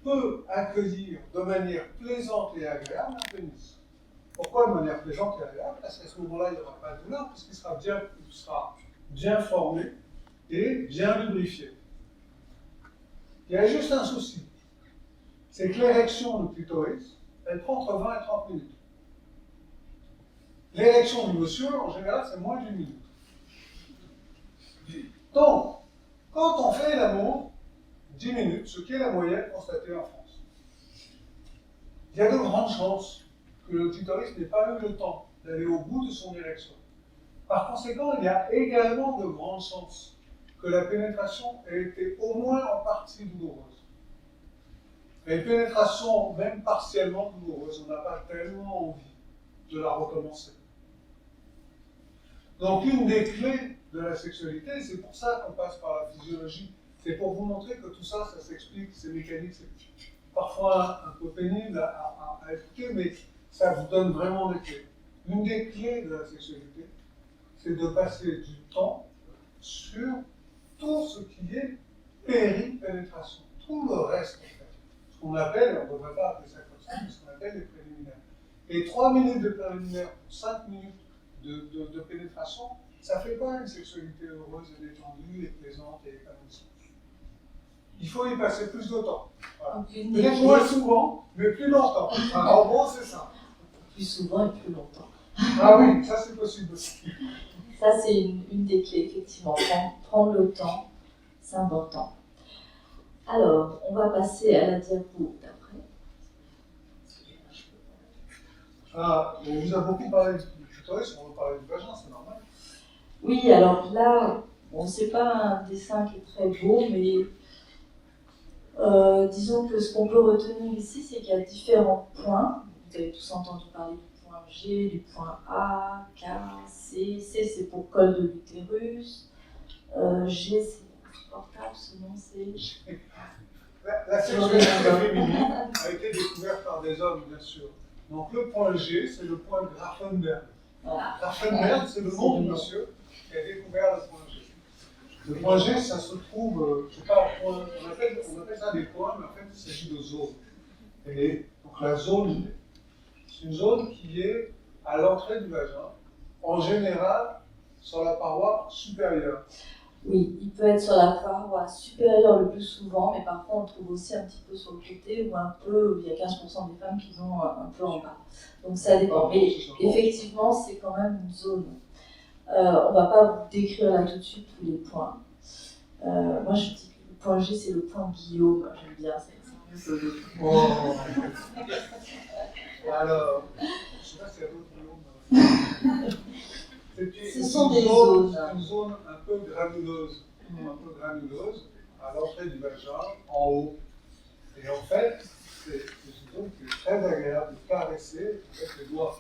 peut accueillir de manière plaisante et agréable un pénis. Pourquoi de manière plaisante et agréable? Parce qu'à ce moment-là, il n'y aura pas de douleur, puisqu'il sera bien formé et bien lubrifié. Il y a juste un souci, c'est que l'érection du clitoris, elle prend entre 20 et 30 minutes. L'érection du monsieur, en général, c'est moins d'une minute. Donc, quand on fait l'amour, 10 minutes, ce qui est la moyenne constatée en France, il y a de grandes chances que le clitoris n'ait pas eu le temps d'aller au bout de son érection. Par conséquent, il y a également de grandes chances que la pénétration ait été au moins en partie douloureuse. Et une pénétration, même partiellement douloureuse, on n'a pas tellement envie de la recommencer. Donc une des clés de la sexualité, c'est pour ça qu'on passe par la physiologie, c'est pour vous montrer que tout ça, ça s'explique, c'est mécanique, c'est parfois un peu pénible à écouter, mais ça vous donne vraiment des clés. Une des clés de la sexualité, c'est de passer du temps sur tout ce qui est péri-pénétration, tout le reste en fait. Ce qu'on appelle, on ne devrait pas appeler ça comme ça, mais ce qu'on appelle les préliminaires. Et 3 minutes de préliminaires pour 5 minutes de pénétration, ça ne fait pas une sexualité heureuse et détendue et plaisante et épanouissante. Il faut y passer plus de temps. Voilà. Peut-être moins souvent, mais plus longtemps. En gros, c'est ça. Plus souvent et plus longtemps. Ah oui, ça c'est possible aussi. Ça, c'est une des clés, effectivement. Prendre le temps, c'est important. Alors, on va passer à la diapo d'après. Ah, on vous a beaucoup parlé du clitoris, on va parler du vagin, c'est normal. Oui, alors là, bon, c'est pas un dessin qui est très beau, mais disons que ce qu'on peut retenir ici, c'est qu'il y a différents points. Vous avez tous entendu parler du point G, du point A, K, C. C, c'est pour col de l'utérus. G, c'est insupportable, ce nom, c'est... La sexualité féminine a été découverte par des hommes, bien sûr. Donc le point G, c'est le point Grafenberg. Voilà. Grafenberg, c'est le nom du monsieur qui a découvert le point G. Le point G, ça se trouve, je ne sais pas, on appelle ça des points, mais en fait, il s'agit de zones. Et donc la zone G, c'est une zone qui est à l'entrée du vagin, en général sur la paroi supérieure. Oui, il peut être sur la paroi supérieure le plus souvent, mais parfois on le trouve aussi un petit peu sur le côté ou un peu, il y a 15% des femmes qui ont un peu en bas. Donc ça dépend. Mais effectivement, c'est quand même une zone. On ne va pas vous décrire là tout de suite tous les points. Moi je dis que le point G, c'est le point Guillaume. J'aime bien, c'est mieux que le Oh. Alors, je ne sais pas s'il y a d'autres Guillaume. Ce sont des zones. Une zone un peu granuleuse, à l'entrée du vagin, en haut. Et en fait, c'est une zone qui est très agréable de caresser avec les doigts.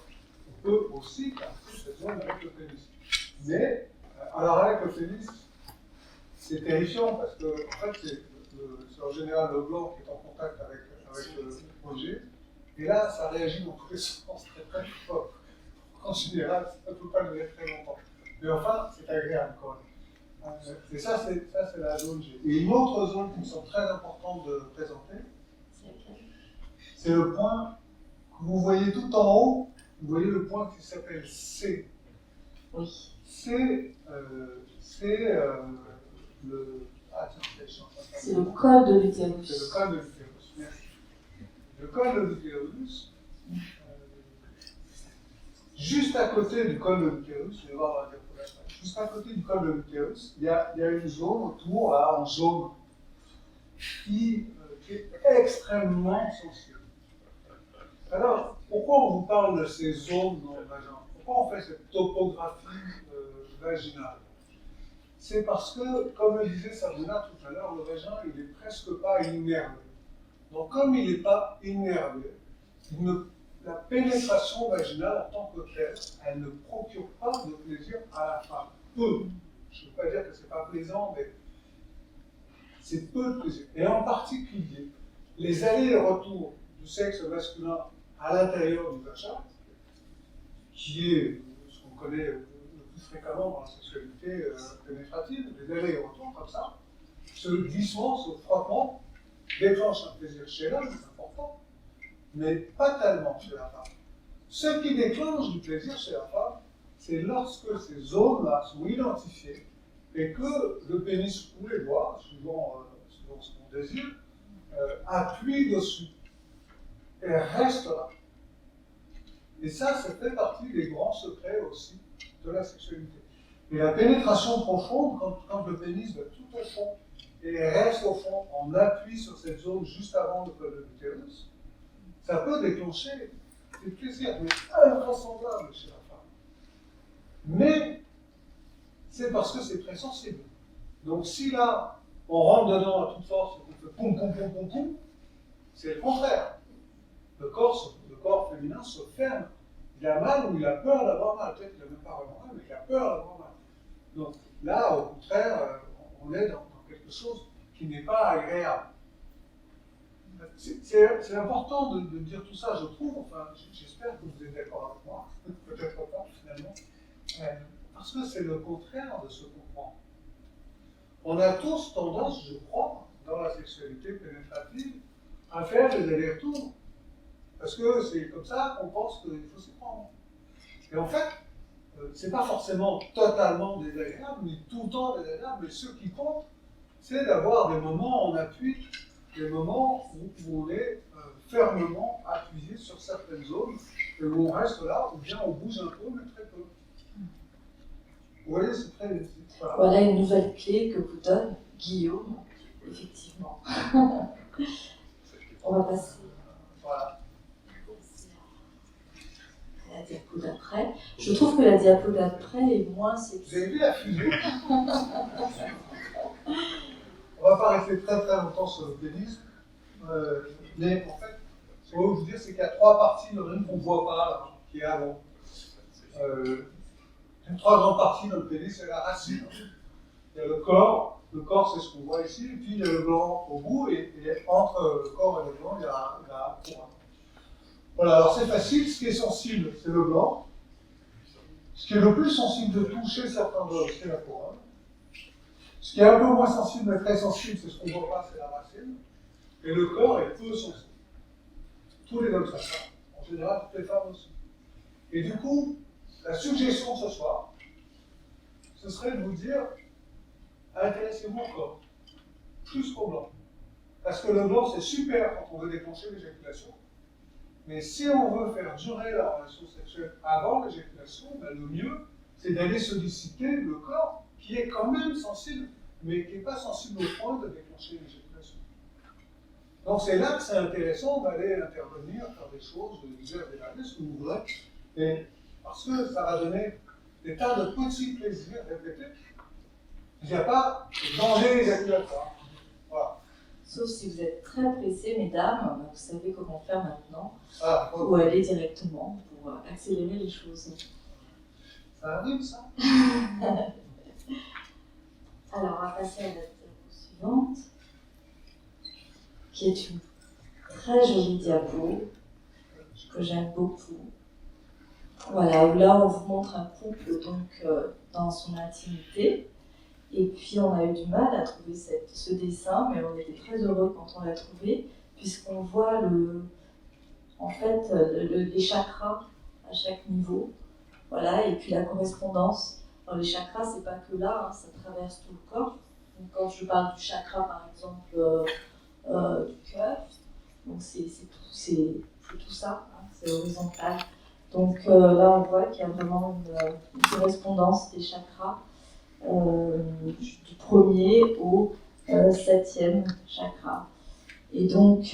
On peut aussi caresser cette zone avec le pénis. Mais, alors avec le pénis, c'est terrifiant parce que, en fait, c'est en général le gland qui est en contact avec le projet. Et là, ça réagit dans tous les sens très très fort. En général, ça ne peut pas durer très longtemps. Mais enfin, c'est agréable quand même. Et ça, c'est la zone G. Et une autre zone qui me semble très importante de présenter, c'est le point que vous voyez tout en haut. Vous voyez le point qui s'appelle C. Oui. C'est le... Ah, tiens, c'est le col de l'utérus. C'est le col de l'utérus, merci. Le col de l'utérus, juste à côté du col de l'utérus, je vais voir la diapo, juste à côté du col de l'utérus, il y a une zone autour, là, en jaune, qui est extrêmement sensible. Alors, pourquoi on vous parle de ces zones dans le vagin? Pourquoi on fait cette topographie vaginale? C'est parce que, comme le disait Sabrina tout à l'heure, le vagin, il n'est presque pas innervé. Donc, comme il n'est pas innervé, la pénétration vaginale en tant que telle, elle ne procure pas de plaisir à la femme. Peu. Je ne veux pas dire que ce n'est pas plaisant, mais c'est peu de plaisir. Et en particulier, les allers et retours du sexe masculin à l'intérieur du vagin, qui est ce qu'on connaît le plus fréquemment dans la sexualité pénétrative, les allers et retours comme ça, ce glissement, ce frottement déclenche un plaisir chez l'homme, c'est important, mais pas tellement chez la femme. Ce qui déclenche du plaisir chez la femme, c'est lorsque ces zones-là sont identifiées et que le pénis ou les doigts, suivant ce qu'on désire, appuient dessus et restent là. Et ça fait partie des grands secrets aussi de la sexualité. Et la pénétration profonde, quand le pénis va tout au fond et reste au fond en appui sur cette zone juste avant le col de l'utérus, ça peut déclencher des plaisirs mais invraisemblables chez la femme. Mais c'est parce que c'est très sensible. Donc si là, on rentre dedans à toute force et qu'on fait poum poum poum poum poum, c'est le contraire. Le corps féminin se ferme. Il a mal ou il a peur d'avoir mal. Peut-être qu'il n'a même pas vraiment mal, mais il a peur d'avoir mal. Donc là, au contraire, on est dans quelque chose qui n'est pas agréable. C'est important de dire tout ça, je trouve. Enfin, j'espère que vous êtes d'accord avec moi. Peut-être pas, finalement. Parce que c'est le contraire de ce qu'on croit. On a tous tendance, je crois, dans la sexualité pénétrative, à faire des allers-retours. Parce que c'est comme ça qu'on pense qu'il faut s'y prendre. Et en fait, c'est pas forcément totalement désagréable, ni tout le temps désagréable, mais ce qui compte, c'est d'avoir des moments en appui, des moments où on est fermement appuyé sur certaines zones, et où on reste là, ou bien on bouge un peu, mais très peu. Vous voyez, c'est très... Voilà une nouvelle clé que vous donne Guillaume, effectivement. On va passer Voilà. à la diapo d'après. Je trouve que la diapo d'après est moins sexy. Vous avez vu la fusion? On va pas rester très très longtemps sur le pénis, mais en fait, ce que je veux vous dire, c'est qu'il y a trois parties, il y en a une qu'on ne voit pas, là, qui est avant. Il y a trois grandes parties dans le pénis, c'est la racine. Il y a le corps c'est ce qu'on voit ici, et puis il y a le gland au bout, et entre le corps et le gland, il y a la couronne. Voilà, alors c'est facile, ce qui est sensible, c'est le gland. Ce qui est le plus sensible de toucher certains os, c'est la couronne. Ce qui est un peu moins sensible, mais très sensible, c'est ce qu'on ne voit pas, c'est la racine. Et le corps est peu sensible. Tous les hommes savent ça. En général, toutes les femmes aussi. Et du coup, la suggestion de ce soir, ce serait de vous dire, intéressez-vous au corps, plus qu'au blanc. Parce que le blanc, c'est super quand on veut déclencher l'éjaculation. Mais si on veut faire durer la relation sexuelle avant l'éjaculation, ben le mieux, c'est d'aller solliciter le corps, qui est quand même sensible, mais qui n'est pas sensible au point de déclencher l'éjaculation. Donc c'est là que c'est intéressant d'aller intervenir, faire des choses, diverses et variées, ce que vous voudrez, et parce que ça va donner des tas de petits plaisirs répétés. Il n'y a pas de danger éjaculatoire. Voilà. Sauf si vous êtes très pressés, mesdames, vous savez comment faire maintenant, Bon. ou aller directement pour accélérer les choses. Ça arrive, ça? Alors, on va passer à la diapo suivante, qui est une très jolie diapo que j'aime beaucoup. Voilà, où là on vous montre un couple donc dans son intimité. Et puis on a eu du mal à trouver ce dessin, mais on était très heureux quand on l'a trouvé, puisqu'on voit les chakras à chaque niveau, voilà, et puis la correspondance. Alors, les chakras, c'est pas que là, hein, ça traverse tout le corps. Donc, quand je parle du chakra, par exemple, du cœur, donc c'est tout ça, hein, c'est horizontal. Donc là, on voit qu'il y a vraiment une correspondance des chakras. Du premier au 7e chakra. Et donc,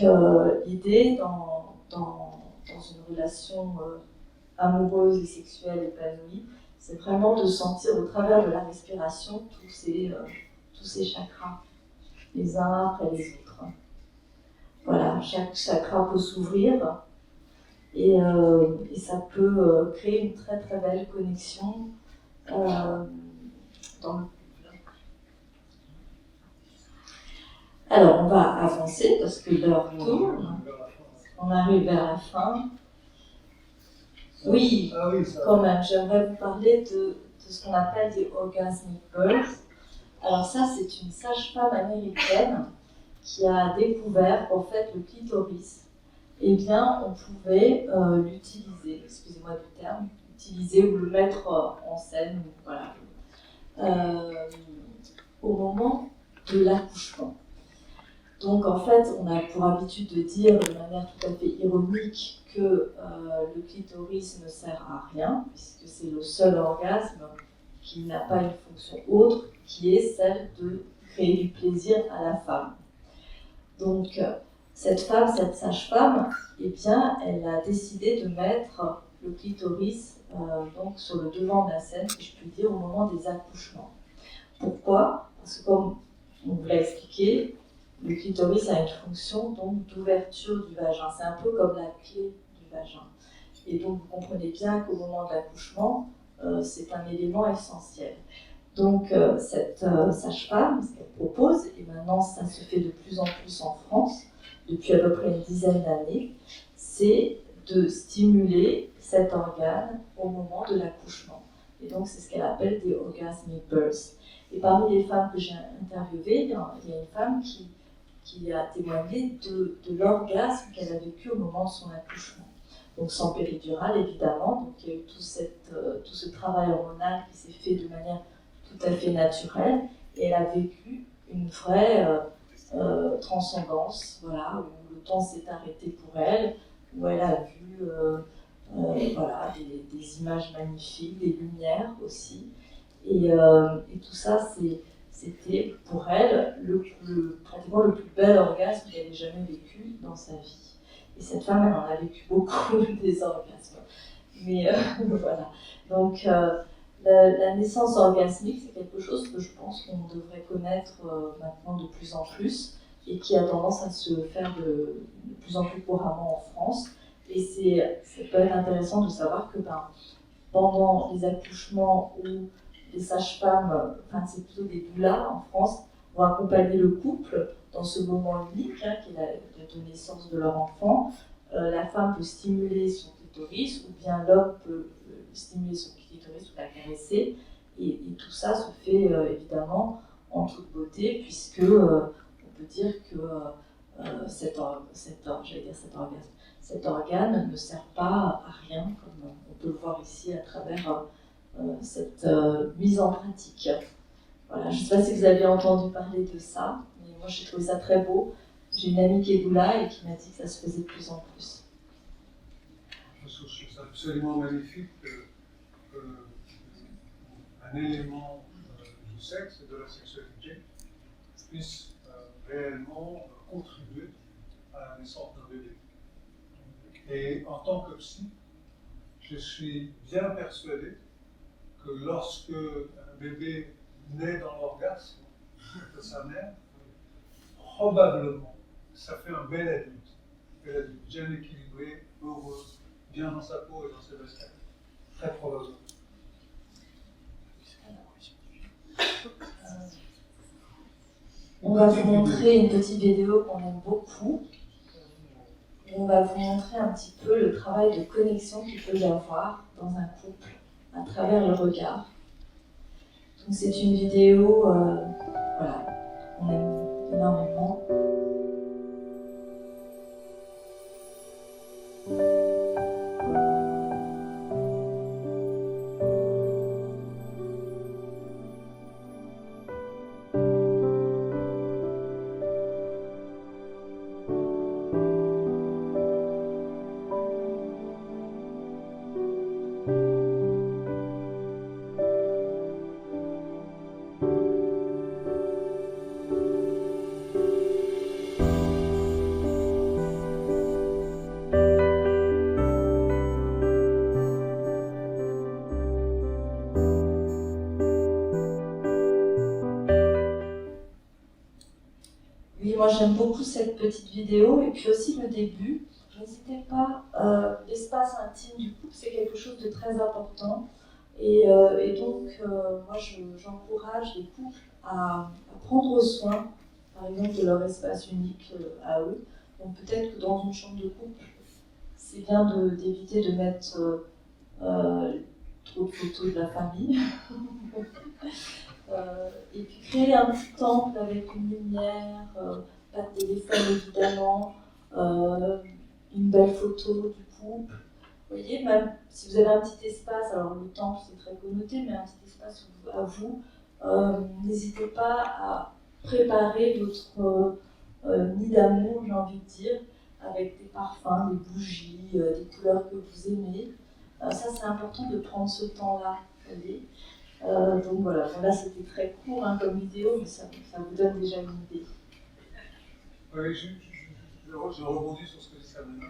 l'idée dans une relation amoureuse et sexuelle épanouie, c'est vraiment de sentir au travers de la respiration tous ces chakras, les uns après les autres. Voilà, chaque chakra peut s'ouvrir et ça peut créer une très très belle connexion dans le couple. Alors, on va avancer parce que l'heure tourne. On arrive vers la fin. Oui, quand même, j'aimerais vous parler de de ce qu'on appelle des orgasmic births. Alors ça, c'est une sage-femme américaine qui a découvert qu'en fait le clitoris, eh bien, on pouvait l'utiliser, excusez-moi du terme, utiliser ou le mettre en scène, voilà, au moment de l'accouchement. Donc en fait, on a pour habitude de dire de manière tout à fait ironique que le clitoris ne sert à rien, puisque c'est le seul orgasme qui n'a pas une fonction autre, qui est celle de créer du plaisir à la femme. Donc cette femme, cette sage-femme, eh bien, elle a décidé de mettre le clitoris donc sur le devant de la scène, si je puis dire, au moment des accouchements. Pourquoi ? Parce que comme on vous l'a expliqué, le clitoris a une fonction donc d'ouverture du vagin. C'est un peu comme la clé du vagin. Et donc vous comprenez bien qu'au moment de l'accouchement, c'est un élément essentiel. Donc cette sage-femme, ce qu'elle propose, et maintenant ça se fait de plus en plus en France, depuis à peu près une dizaine d'années, c'est de stimuler cet organe au moment de l'accouchement. Et donc c'est ce qu'elle appelle des orgasmic births. Et parmi les femmes que j'ai interviewées, il y a une femme qui a témoigné de l'orgasme qu'elle a vécu au moment de son accouchement. Donc sans péridurale évidemment, donc il y a eu tout ce travail hormonal qui s'est fait de manière tout à fait naturelle, et elle a vécu une vraie transcendance, voilà, où le temps s'est arrêté pour elle, où elle a vu voilà, des images magnifiques, des lumières aussi, et tout ça c'était pour elle pratiquement le plus bel orgasme qu'elle ait jamais vécu dans sa vie. Et cette femme, elle en a vécu beaucoup des orgasmes. Mais voilà. Donc la naissance orgasmique, c'est quelque chose que je pense qu'on devrait connaître maintenant de plus en plus et qui a tendance à se faire de plus en plus couramment en France. Et ça peut être intéressant de savoir que pendant les accouchements où les sages-femmes, enfin c'est plutôt des doulas en France, vont accompagner le couple dans ce moment unique, qui est de naissance de leur enfant. La femme peut stimuler son clitoris, ou bien l'homme peut stimuler son clitoris ou la caresser. Et tout ça se fait évidemment en toute beauté, puisque on peut dire que cet organe ne sert pas à rien, comme on peut le voir ici à travers cette mise en pratique. Voilà, je ne sais pas si vous avez entendu parler de ça, mais moi j'ai trouvé ça très beau. J'ai une amie qui est doula et qui m'a dit que ça se faisait de plus en plus. Je trouve ça absolument magnifique qu'un élément du sexe et de la sexualité puisse réellement contribuer à la naissance d'un bébé. Et en tant que psy, je suis bien persuadé que lorsque un bébé naît dans l'orgasme de sa mère, probablement ça fait un bel adulte bien équilibré, heureux, bien dans sa peau et dans ses baskets. Très probablement. On va vous montrer une petite vidéo qu'on aime beaucoup. On va vous montrer un petit peu le travail de connexion qu'il peut y avoir dans un couple à travers le regard. Donc c'est une vidéo, voilà, on aime énormément. Oui, moi j'aime beaucoup cette petite vidéo et puis aussi le début. N'hésitez pas, l'espace intime du couple c'est quelque chose de très important et donc moi j'encourage les couples à prendre soin par exemple de leur espace unique à eux. Donc peut-être que dans une chambre de couple c'est bien d'éviter de mettre trop de photos de la famille. Et puis créer un petit temple avec une lumière, pas de téléphone évidemment, une belle photo du couple. Vous voyez, même si vous avez un petit espace, alors le temple c'est très connoté, mais un petit espace à vous, n'hésitez pas à préparer votre nid d'amour, j'ai envie de dire, avec des parfums, des bougies, des couleurs que vous aimez. Ça c'est important de prendre ce temps-là, vous voyez. Donc voilà, bon, là c'était très court comme vidéo, mais ça vous donne déjà une idée. Oui, je rebondis sur ce que dit Sabrina.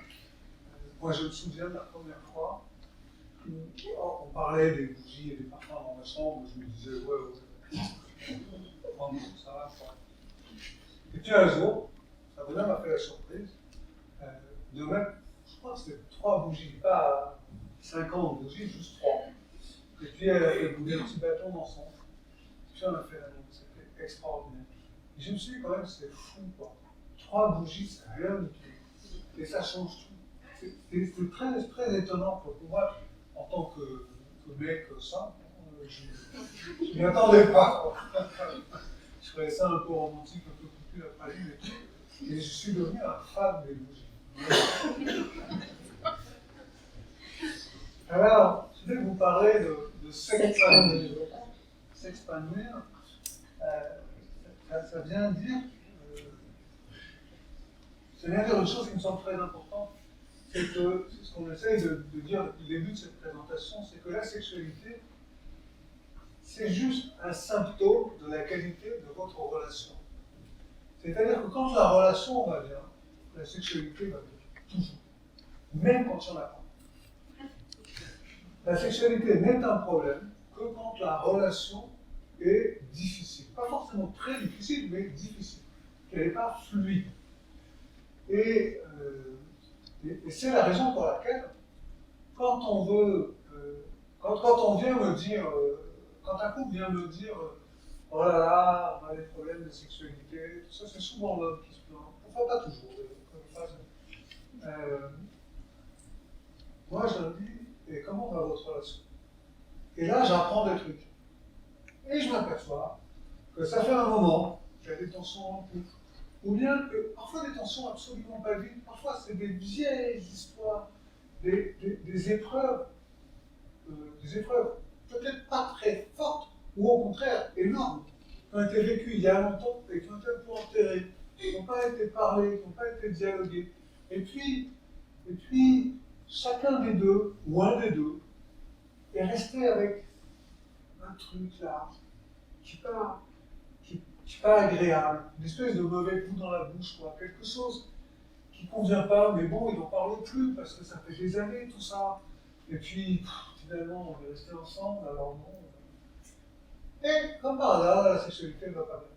Moi, je me souviens de la première fois où on parlait des bougies et des parfums dans ma chambre. Je me disais, ouais, ça va, quoi. Et puis un jour, Sabrina m'a fait la surprise de mettre, je crois que c'était 3 bougies, pas 50 bougies, juste 3. Et puis elle a fait bouger un petit bâton d'encens. Puis on a fait la même, c'était extraordinaire. Et je me suis dit quand même, c'est fou, quoi. 3 bougies, c'est rien du tout. Et ça change tout. C'est très, très étonnant pour moi, en tant que mec, ça, je m'y attendais pas, quoi. Je trouvais ça un peu romantique, un peu coupé la praline et tout. Et je suis devenu un fan des bougies. Alors, je voulais vous parler de s'expandir. S'expandir, ça vient dire une chose qui me semble très importante, c'est que ce qu'on essaye de dire depuis le début de cette présentation, c'est que la sexualité, c'est juste un symptôme de la qualité de votre relation. C'est-à-dire que quand la relation va bien, la sexualité va bien, toujours, même quand il n'y en a pas. La sexualité n'est un problème que quand la relation est difficile. Pas forcément très difficile, mais difficile. Qu'elle n'est pas fluide. Et c'est la raison pour laquelle, quand on veut, quand on vient me dire, quand un couple vient me dire, oh là là, on a des problèmes de sexualité, tout ça, c'est souvent l'homme qui se plaint. Enfin, pas toujours, moi je leur dis, et comment va votre relation? Et là, j'apprends des trucs. Et je m'aperçois que ça fait un moment qu'il y a des tensions en couple. Ou bien que parfois des tensions absolument pas vives, parfois c'est des vieilles histoires, des épreuves peut-être pas très fortes, ou au contraire énormes, qui ont été vécues il y a longtemps et qui ont été un peu enterrées, qui n'ont pas été parlées, qui n'ont pas été dialoguées. Et puis, chacun des deux, ou un des deux, est resté avec un truc là, qui n'est pas agréable, une espèce de mauvais goût dans la bouche, quoi, quelque chose qui ne convient pas, mais bon, ils n'en parlent plus parce que ça fait des années tout ça. Et puis, finalement, on est resté ensemble, alors non. Et comme par hasard, la sexualité ne va pas bien.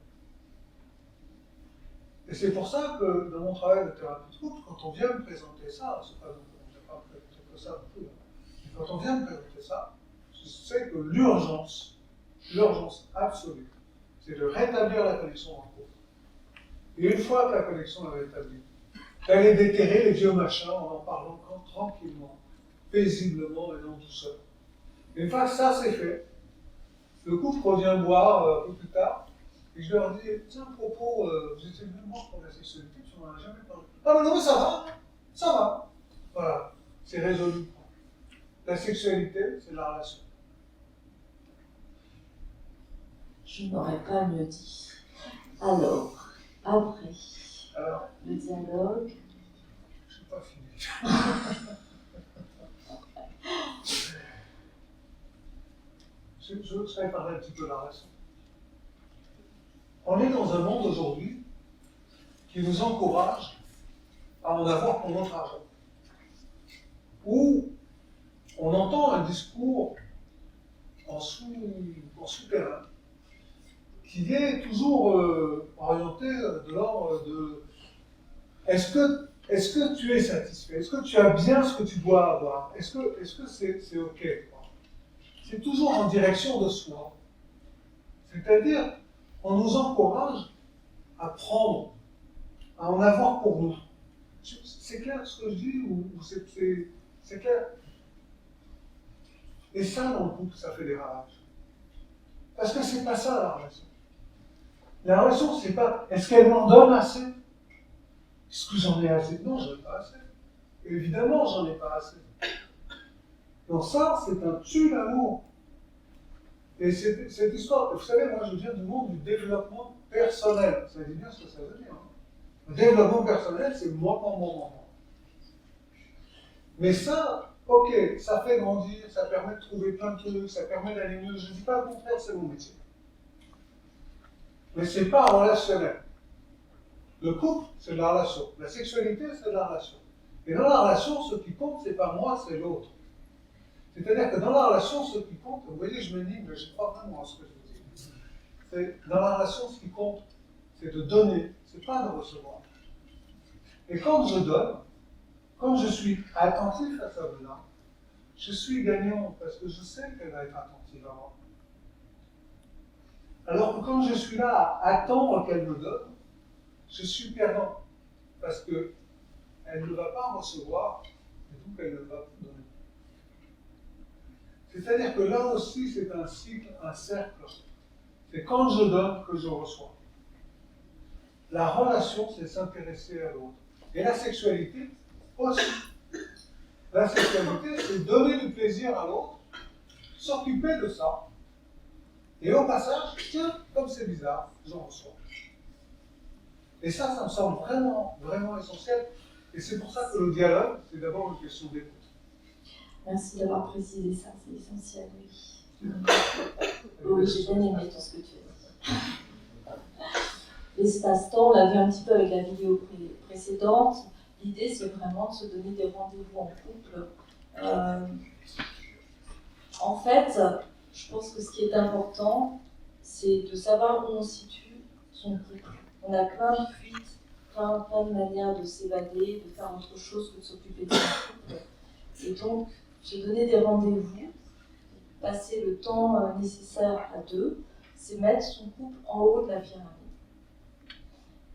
Et c'est pour ça que dans mon travail de thérapie de couple, quand on vient me présenter ça, c'est pas on ne vient pas me présenter que ça non plus, mais quand on vient me présenter ça, je sais que l'urgence absolue, c'est de rétablir la connexion en couple. Et une fois que la connexion est rétablie, d'aller déterrer les vieux machins en parlant tranquillement, paisiblement et en douceur. Et une fois que ça c'est fait, le couple revient me voir un peu plus tard, et je leur dis, tiens, à propos, vous étiez venu me voir pour la sexualité, puis on n'en a jamais parlé. Ah mais non, mais ça va. Voilà, c'est résolu. La sexualité, c'est la relation. Je n'aurais pas mieux dit. Alors, après le dialogue. Je n'ai pas fini. Je serais parler un petit peu de la relation. On est dans un monde aujourd'hui qui nous encourage à en avoir pour notre argent. Où on entend un discours en souterrain qui est toujours orienté de l'ordre de est-ce que tu es satisfait? Est-ce que tu as bien ce que tu dois avoir? Est-ce que c'est OK? C'est toujours en direction de soi. C'est-à-dire, on nous encourage à prendre, à en avoir pour nous. C'est clair ce que je dis ou c'est clair? Et ça, dans le couple, ça fait des ravages. Parce que c'est pas ça la relation. La relation, c'est pas est-ce qu'elle m'en donne assez? Est-ce que j'en ai assez? Non, j'en ai pas assez. Évidemment, j'en ai pas assez. Donc ça, c'est un tue l'amour. Et cette histoire, vous savez, moi je viens du monde du développement personnel. Ça dit bien ce que ça veut dire. Hein. Le développement personnel, c'est moi pour moi. Mais ça, ok, ça fait grandir, ça permet de trouver plein de trucs, ça permet d'aller mieux. Je ne dis pas le contraire, c'est mon métier. Mais c'est pas relationnel. Le couple, c'est de la relation. La sexualité, c'est de la relation. Et dans la relation, ce qui compte, c'est pas moi, c'est l'autre. C'est-à-dire que dans la relation, ce qui compte, vous voyez, je me dis, mais je crois vraiment à ce que je vous dis. C'est, dans la relation, ce qui compte, c'est de donner, c'est pas de recevoir. Et quand je donne, quand je suis attentif à ça là, je suis gagnant parce que je sais qu'elle va être attentive à moi. Alors que quand je suis là à attendre qu'elle me donne, je suis perdant parce qu'elle ne va pas recevoir et donc elle ne va pas donner. C'est-à-dire que là aussi, c'est un cycle, un cercle. C'est quand je donne que je reçois. La relation, c'est s'intéresser à l'autre. Et la sexualité aussi. La sexualité, c'est donner du plaisir à l'autre, s'occuper de ça. Et au passage, tiens, comme c'est bizarre, j'en reçois. Et ça me semble vraiment, vraiment essentiel. Et c'est pour ça que le dialogue, c'est d'abord une question d'écoute. Merci d'avoir précisé ça, c'est essentiel, oui. Oui, j'ai bien aimé tout ce que tu as dit. L'espace-temps, on l'a vu un petit peu avec la vidéo précédente. L'idée, c'est vraiment de se donner des rendez-vous en couple. En fait, je pense que ce qui est important, c'est de savoir où on situe son couple. On a plein de fuites, plein de manières de s'évader, de faire autre chose que de s'occuper de son couple. Et donc, se donner des rendez-vous, passer le temps nécessaire à deux, c'est mettre son couple en haut de la pyramide.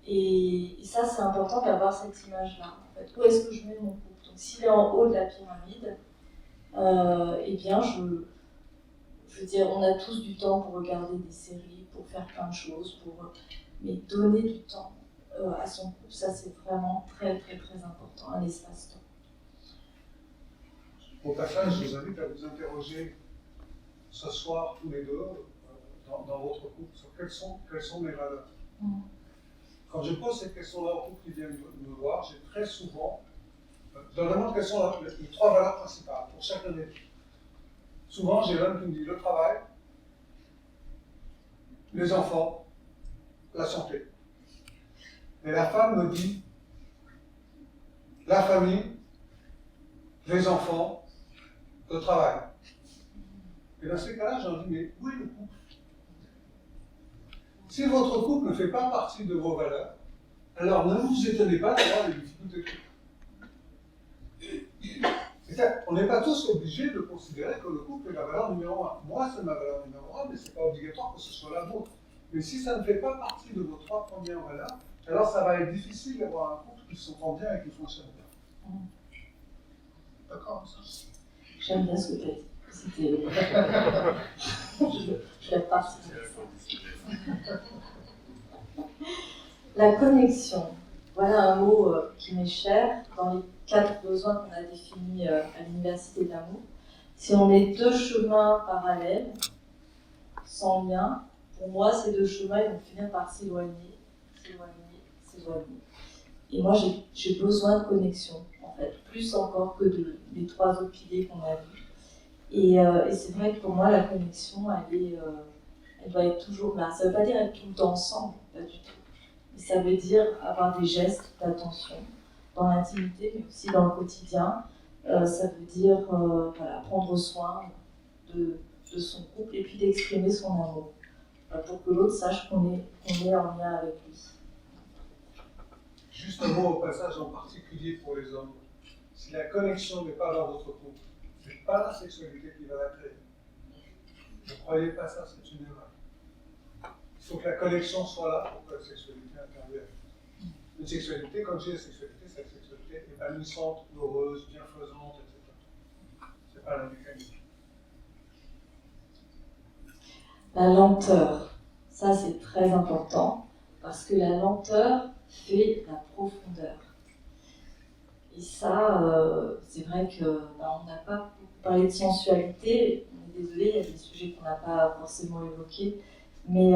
Et ça, c'est important d'avoir cette image-là. En fait, où est-ce que je mets mon couple? Donc, s'il est en haut de la pyramide, eh bien, je veux dire, on a tous du temps pour regarder des séries, pour faire plein de choses, mais donner du temps à son couple, ça, c'est vraiment très, très, très important, un espace-temps. Au passage, je vous invite à vous interroger ce soir, tous les deux, dans votre couple, sur quelles sont mes valeurs. Quand je pose cette question-là aux couples qui viennent me voir, j'ai très souvent, je leur demande quelles sont les trois valeurs principales pour chacun des deux. Souvent, j'ai l'homme qui me dit le travail, les enfants, la santé. Et la femme me dit la famille, les enfants, le travail. Et dans ces cas-là, je leur dis, mais où est le couple? Si votre couple ne fait pas partie de vos valeurs, alors ne vous étonnez pas d'avoir des difficultés. On n'est pas tous obligés de considérer que le couple est la valeur numéro 1. Moi, c'est ma valeur numéro 1, mais ce n'est pas obligatoire que ce soit la vôtre. Mais si ça ne fait pas partie de vos trois premières valeurs, alors ça va être difficile d'avoir un couple qui s'entend bien et qui fonctionne bien. D'accord, ça? J'aime bien ce que tu as dit. C'était... je l'ai pas. La connexion. Voilà un mot qui m'est cher dans les 4 besoins qu'on a définis à l'Université de l'amour. Si on est 2 chemins parallèles, sans lien, pour moi, ces 2 chemins ils vont finir par s'éloigner. Et moi, j'ai besoin de connexion, en fait, plus encore que des 3 autres piliers qu'on a vus. Et c'est vrai que pour moi, la connexion, elle doit être toujours là. Ça ne veut pas dire être tout le temps ensemble, pas du tout. Mais ça veut dire avoir des gestes d'attention dans l'intimité, mais aussi dans le quotidien. Ça veut dire voilà, prendre soin de son couple et puis d'exprimer son amour pour que l'autre sache qu'on est en lien avec lui. Juste un mot au passage en particulier pour les hommes. Si la connexion n'est pas dans votre couple, ce n'est pas la sexualité qui va la créer. Ne croyez pas ça, c'est une erreur. Il faut que la connexion soit là pour que la sexualité intervienne. Une sexualité, quand je dis la sexualité, c'est la sexualité épanouissante, heureuse, bienfaisante, etc. C'est pas la mécanique. La lenteur, ça c'est très important, parce que la lenteur fait la profondeur. Et ça, c'est vrai que on n'a pas beaucoup parlé de sensualité, on est désolé, il y a des sujets qu'on n'a pas forcément évoqués, mais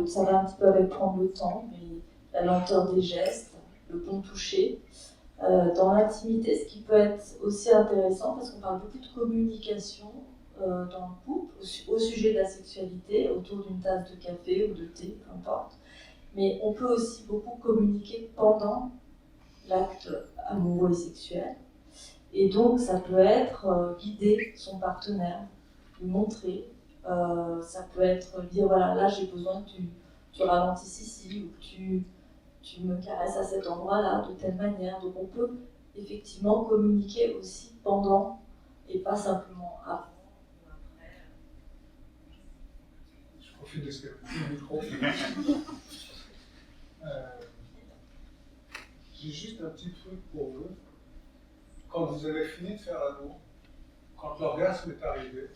ça va un petit peu avec prendre le temps, mais la lenteur des gestes, le bon toucher. Dans l'intimité, ce qui peut être aussi intéressant, parce qu'on parle beaucoup de communication dans le couple, au sujet de la sexualité, autour d'une tasse de café ou de thé, peu importe. Mais on peut aussi beaucoup communiquer pendant l'acte amoureux et sexuel. Et donc, ça peut être guider son partenaire, lui montrer. Ça peut être dire, voilà, là j'ai besoin que tu ralentisses ici, ou que tu me caresses à cet endroit-là, de telle manière. Donc on peut effectivement communiquer aussi pendant, et pas simplement avant ou après. Je profite de ce qu'il y a le micro. J'ai juste un petit truc pour vous. Quand vous avez fini de faire l'amour, quand l'orgasme est arrivé,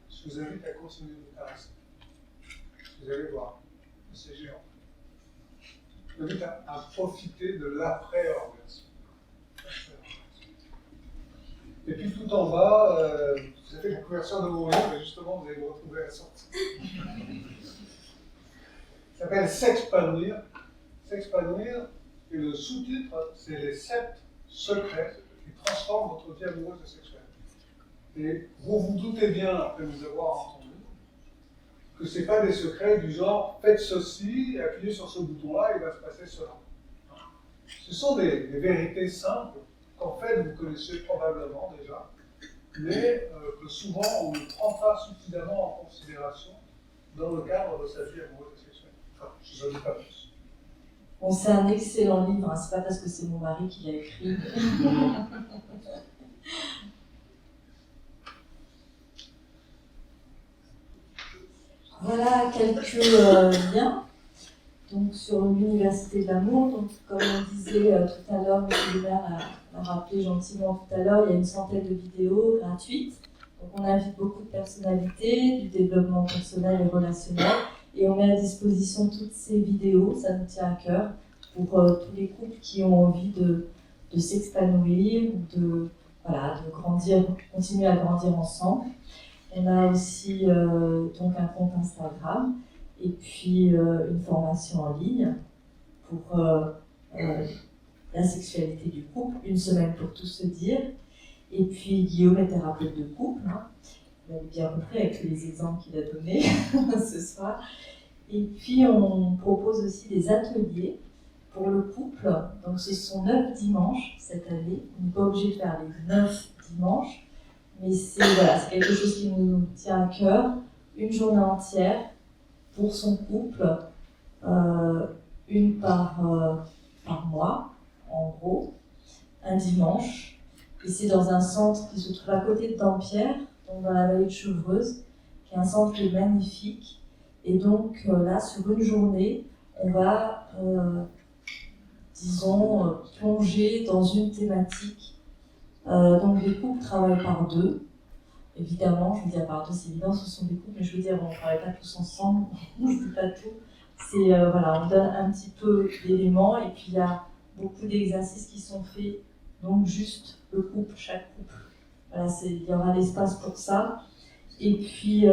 je vous invite à continuer de caresser. Vous allez voir, c'est géant. Je vous invite à profiter de l'après-orgasme. Et puis tout en bas, vous avez la couverture de mourir, mais justement vous allez vous retrouver à la sortie. Ça s'appelle S'expanouir. S'expanouir, et le sous-titre, c'est les 7 secrets qui transforment votre vie amoureuse et sexuelle. Et vous vous doutez bien, après nous avoir entendu, que ce n'est pas des secrets du genre faites ceci, et appuyez sur ce bouton-là, il va se passer cela. Ce sont des vérités simples qu'en fait vous connaissez probablement déjà, mais que souvent on ne prend pas suffisamment en considération dans le cadre de sa vie amoureuse et sexuelle. Enfin, je ne dis pas plus. Bon, c'est un excellent livre, hein. C'est pas parce que c'est mon mari qui l'a écrit. Voilà quelques liens donc, sur l'Université de l'amour. Donc, comme on disait tout à l'heure, M. Le Maire l'a rappelé gentiment tout à l'heure, il y a une centaine de vidéos gratuites. Donc, on invite beaucoup de personnalités, du développement personnel et relationnel, et on met à disposition toutes ces vidéos, ça nous tient à cœur, pour tous les couples qui ont envie de s'épanouir, de grandir, continuer à grandir ensemble. On a aussi donc un compte Instagram et puis une formation en ligne pour la sexualité du couple, une semaine pour tout se dire. Et puis Guillaume est thérapeute de couple, hein. Vous l'avez bien compris avec les exemples qu'il a donnés ce soir. Et puis on propose aussi des ateliers pour le couple. Donc ce sont 9 dimanches cette année. On n'est pas obligé de faire les 9 dimanches. Mais c'est quelque chose qui nous tient à cœur, une journée entière pour son couple, une par mois, en gros, un dimanche. Et c'est dans un centre qui se trouve à côté de Dampierre, donc dans la vallée de Chevreuse, qui est un centre qui est magnifique. Et donc là, sur une journée, on va, plonger dans une thématique. Donc les couples travaillent par deux. Évidemment, je veux dire par deux, c'est évident, ce sont des couples, mais je veux dire, on ne travaille pas tous ensemble, je ne dis pas tout. C'est, on donne un petit peu d'éléments, et puis il y a beaucoup d'exercices qui sont faits, donc juste le couple, chaque couple. Voilà, il y aura l'espace pour ça. Et puis,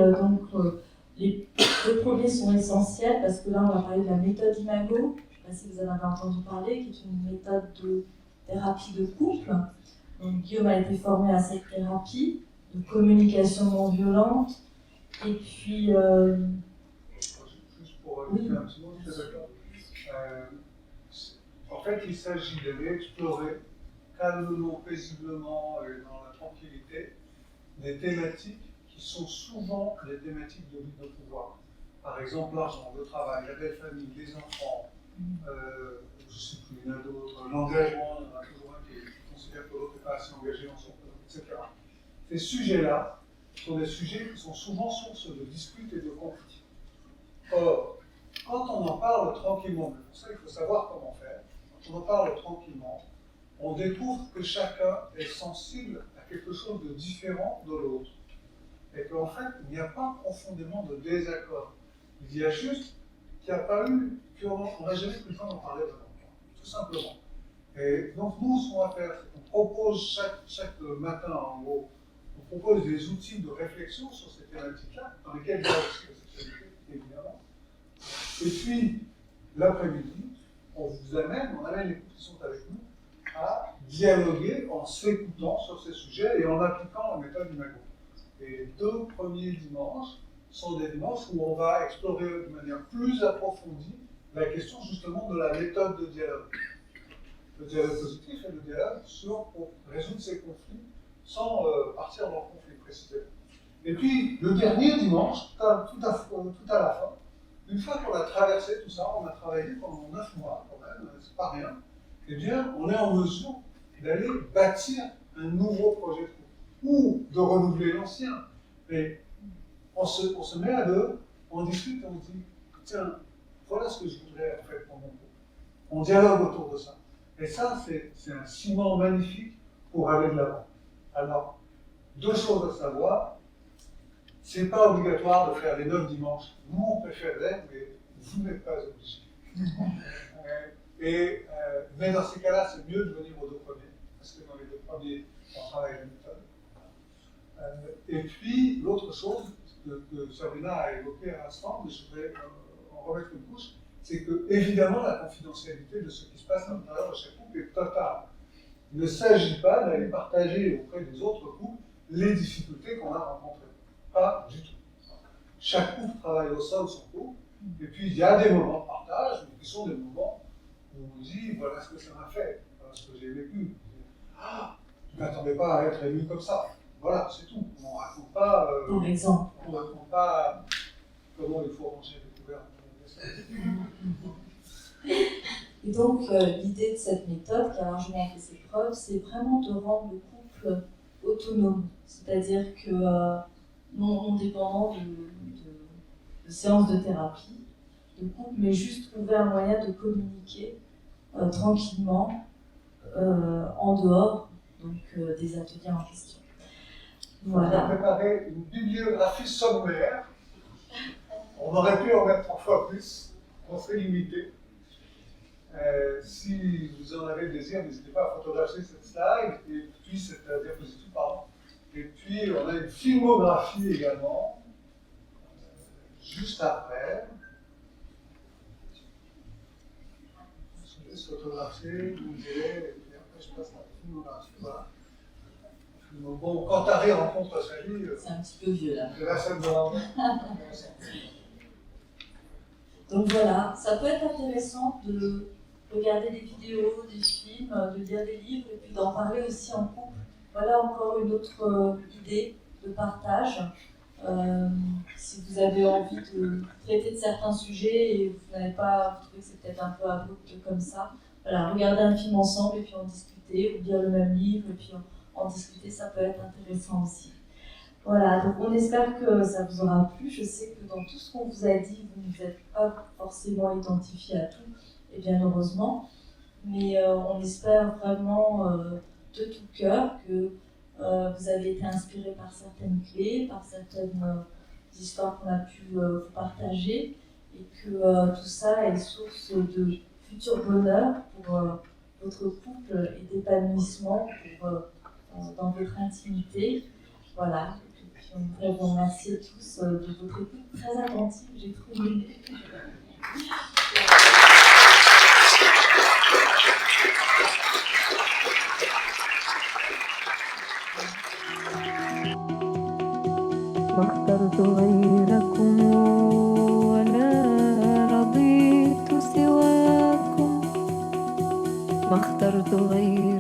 les 2 premiers sont essentiels, parce que là, on va parler de la méthode Imago. Je ne sais pas si vous en avez entendu parler, qui est une méthode de thérapie de couple. Donc, Guillaume a été formé à cette thérapie de communication non violente. Et puis... Juste pour ajouter un petit mot, je suis d'accord. En fait, il s'agit d'aller explorer calmement, paisiblement et dans la tranquillité des thématiques qui sont souvent des thématiques de lutte de pouvoir. Par exemple, l'argent, le travail, la belle famille, les enfants, je ne sais plus, il y en a d'autres, l'engagement, il y en a toujours un qui considère que l'autre n'est pas assez engagé en son temps, etc. Ces sujets-là sont des sujets qui sont souvent source de disputes et de conflits. Or, quand on en parle tranquillement, mais pour ça il faut savoir comment faire, quand on en parle tranquillement, on découvre que chacun est sensible à quelque chose de différent de l'autre. et qu'en fait, il n'y a pas profondément de désaccord. Il y a juste qu'il n'y a pas eu, qu'on n'a jamais pris le temps d'en parler vraiment, tout simplement. Et donc, nous, ce qu'on va faire, c'est qu'on propose chaque matin, en gros, on propose des outils de réflexion sur ces thématiques-là, dans lesquelles il y a la sexualité, évidemment. Et puis, l'après-midi, on amène les couples qui sont avec nous à dialoguer en s'écoutant sur ces sujets et en appliquant la méthode Imago. Et les 2 premiers dimanches sont des dimanches où on va explorer de manière plus approfondie la question justement de la méthode de dialogue. Le dialogue positif et le dialogue pour résoudre ces conflits sans partir dans le conflit précisément. Et puis, le dernier dimanche, tout à la fin, une fois qu'on a traversé tout ça, on a travaillé pendant 9 mois quand même, c'est pas rien, eh bien, on est en mesure d'aller bâtir un nouveau projet de couple, ou de renouveler l'ancien. Mais on se met à deux, on discute et on se dit, tiens, voilà ce que je voudrais en fait pour mon couple. On dialogue autour de ça. Et ça, c'est un ciment magnifique pour aller de l'avant. Alors, 2 choses à savoir. C'est pas obligatoire de faire les 9 dimanches. Nous, on préférerait, mais vous n'êtes pas obligés. Mais dans ces cas-là, c'est mieux de venir aux 2 premiers, parce que dans les 2 premiers, on travaille la méthode. Et puis, l'autre chose que Sabrina a évoquée à l'instant, mais je voudrais en remettre une couche, c'est que, évidemment, la confidentialité de ce qui se passe à l'intérieur de chaque couple est totale. Il ne s'agit pas d'aller partager auprès des autres couples les difficultés qu'on a rencontrées. Pas du tout. Chaque couple travaille au sein de son couple, et puis il y a des moments de partage, mais qui sont des moments où on dit voilà ce que ça m'a fait, voilà ce que j'ai vécu. Ah, tu ne m'attendais pas à être élu comme ça. Voilà, c'est tout. On ne raconte pas. Par exemple. On ne raconte pas comment il faut ranger les couverts. Et donc, l'idée de cette méthode, qui a largement fait ses preuves, c'est vraiment de rendre le couple autonome. C'est-à-dire que non dépendant de séances de thérapie, de couple, mais juste trouver un moyen de communiquer tranquillement en dehors des ateliers en question. Voilà. On a préparé une bibliographie sommaire. On aurait pu en mettre 3 fois plus. On serait limité. Si vous en avez le désir, n'hésitez pas à photographier cette slide et puis cette diapositive, pardon. Et puis on a une filmographie également, juste après. Je laisse photographier, vous me direz, et puis après je passe à la filmographie. Voilà. Bon, quand Harry rencontre Sally, c'est un petit peu vieux là. C'est la scène de l'envers. Donc voilà, ça peut être intéressant de regarder des vidéos, des films, de lire des livres et puis d'en parler aussi en couple. Voilà encore une autre idée de partage. Si vous avez envie de traiter de certains sujets et vous n'avez pas trouvé que c'est peut-être un peu abrupt comme ça, voilà, regardez un film ensemble et puis en discuter, ou lire le même livre et puis en discuter, ça peut être intéressant aussi. Voilà, donc on espère que ça vous aura plu. Je sais que dans tout ce qu'on vous a dit, vous ne n'êtes pas forcément identifié à tout, et bien heureusement, mais on espère vraiment de tout cœur que vous avez été inspiré par certaines clés, par certaines histoires qu'on a pu vous partager, et que tout ça est source de futur bonheur pour votre couple et d'épanouissement dans votre intimité. Voilà. Je voudrais vous remercier tous de votre écoute très attentive, j'ai trouvé. ما اخترت غيركم ولا رضيت سواكم ما اخترت غيركم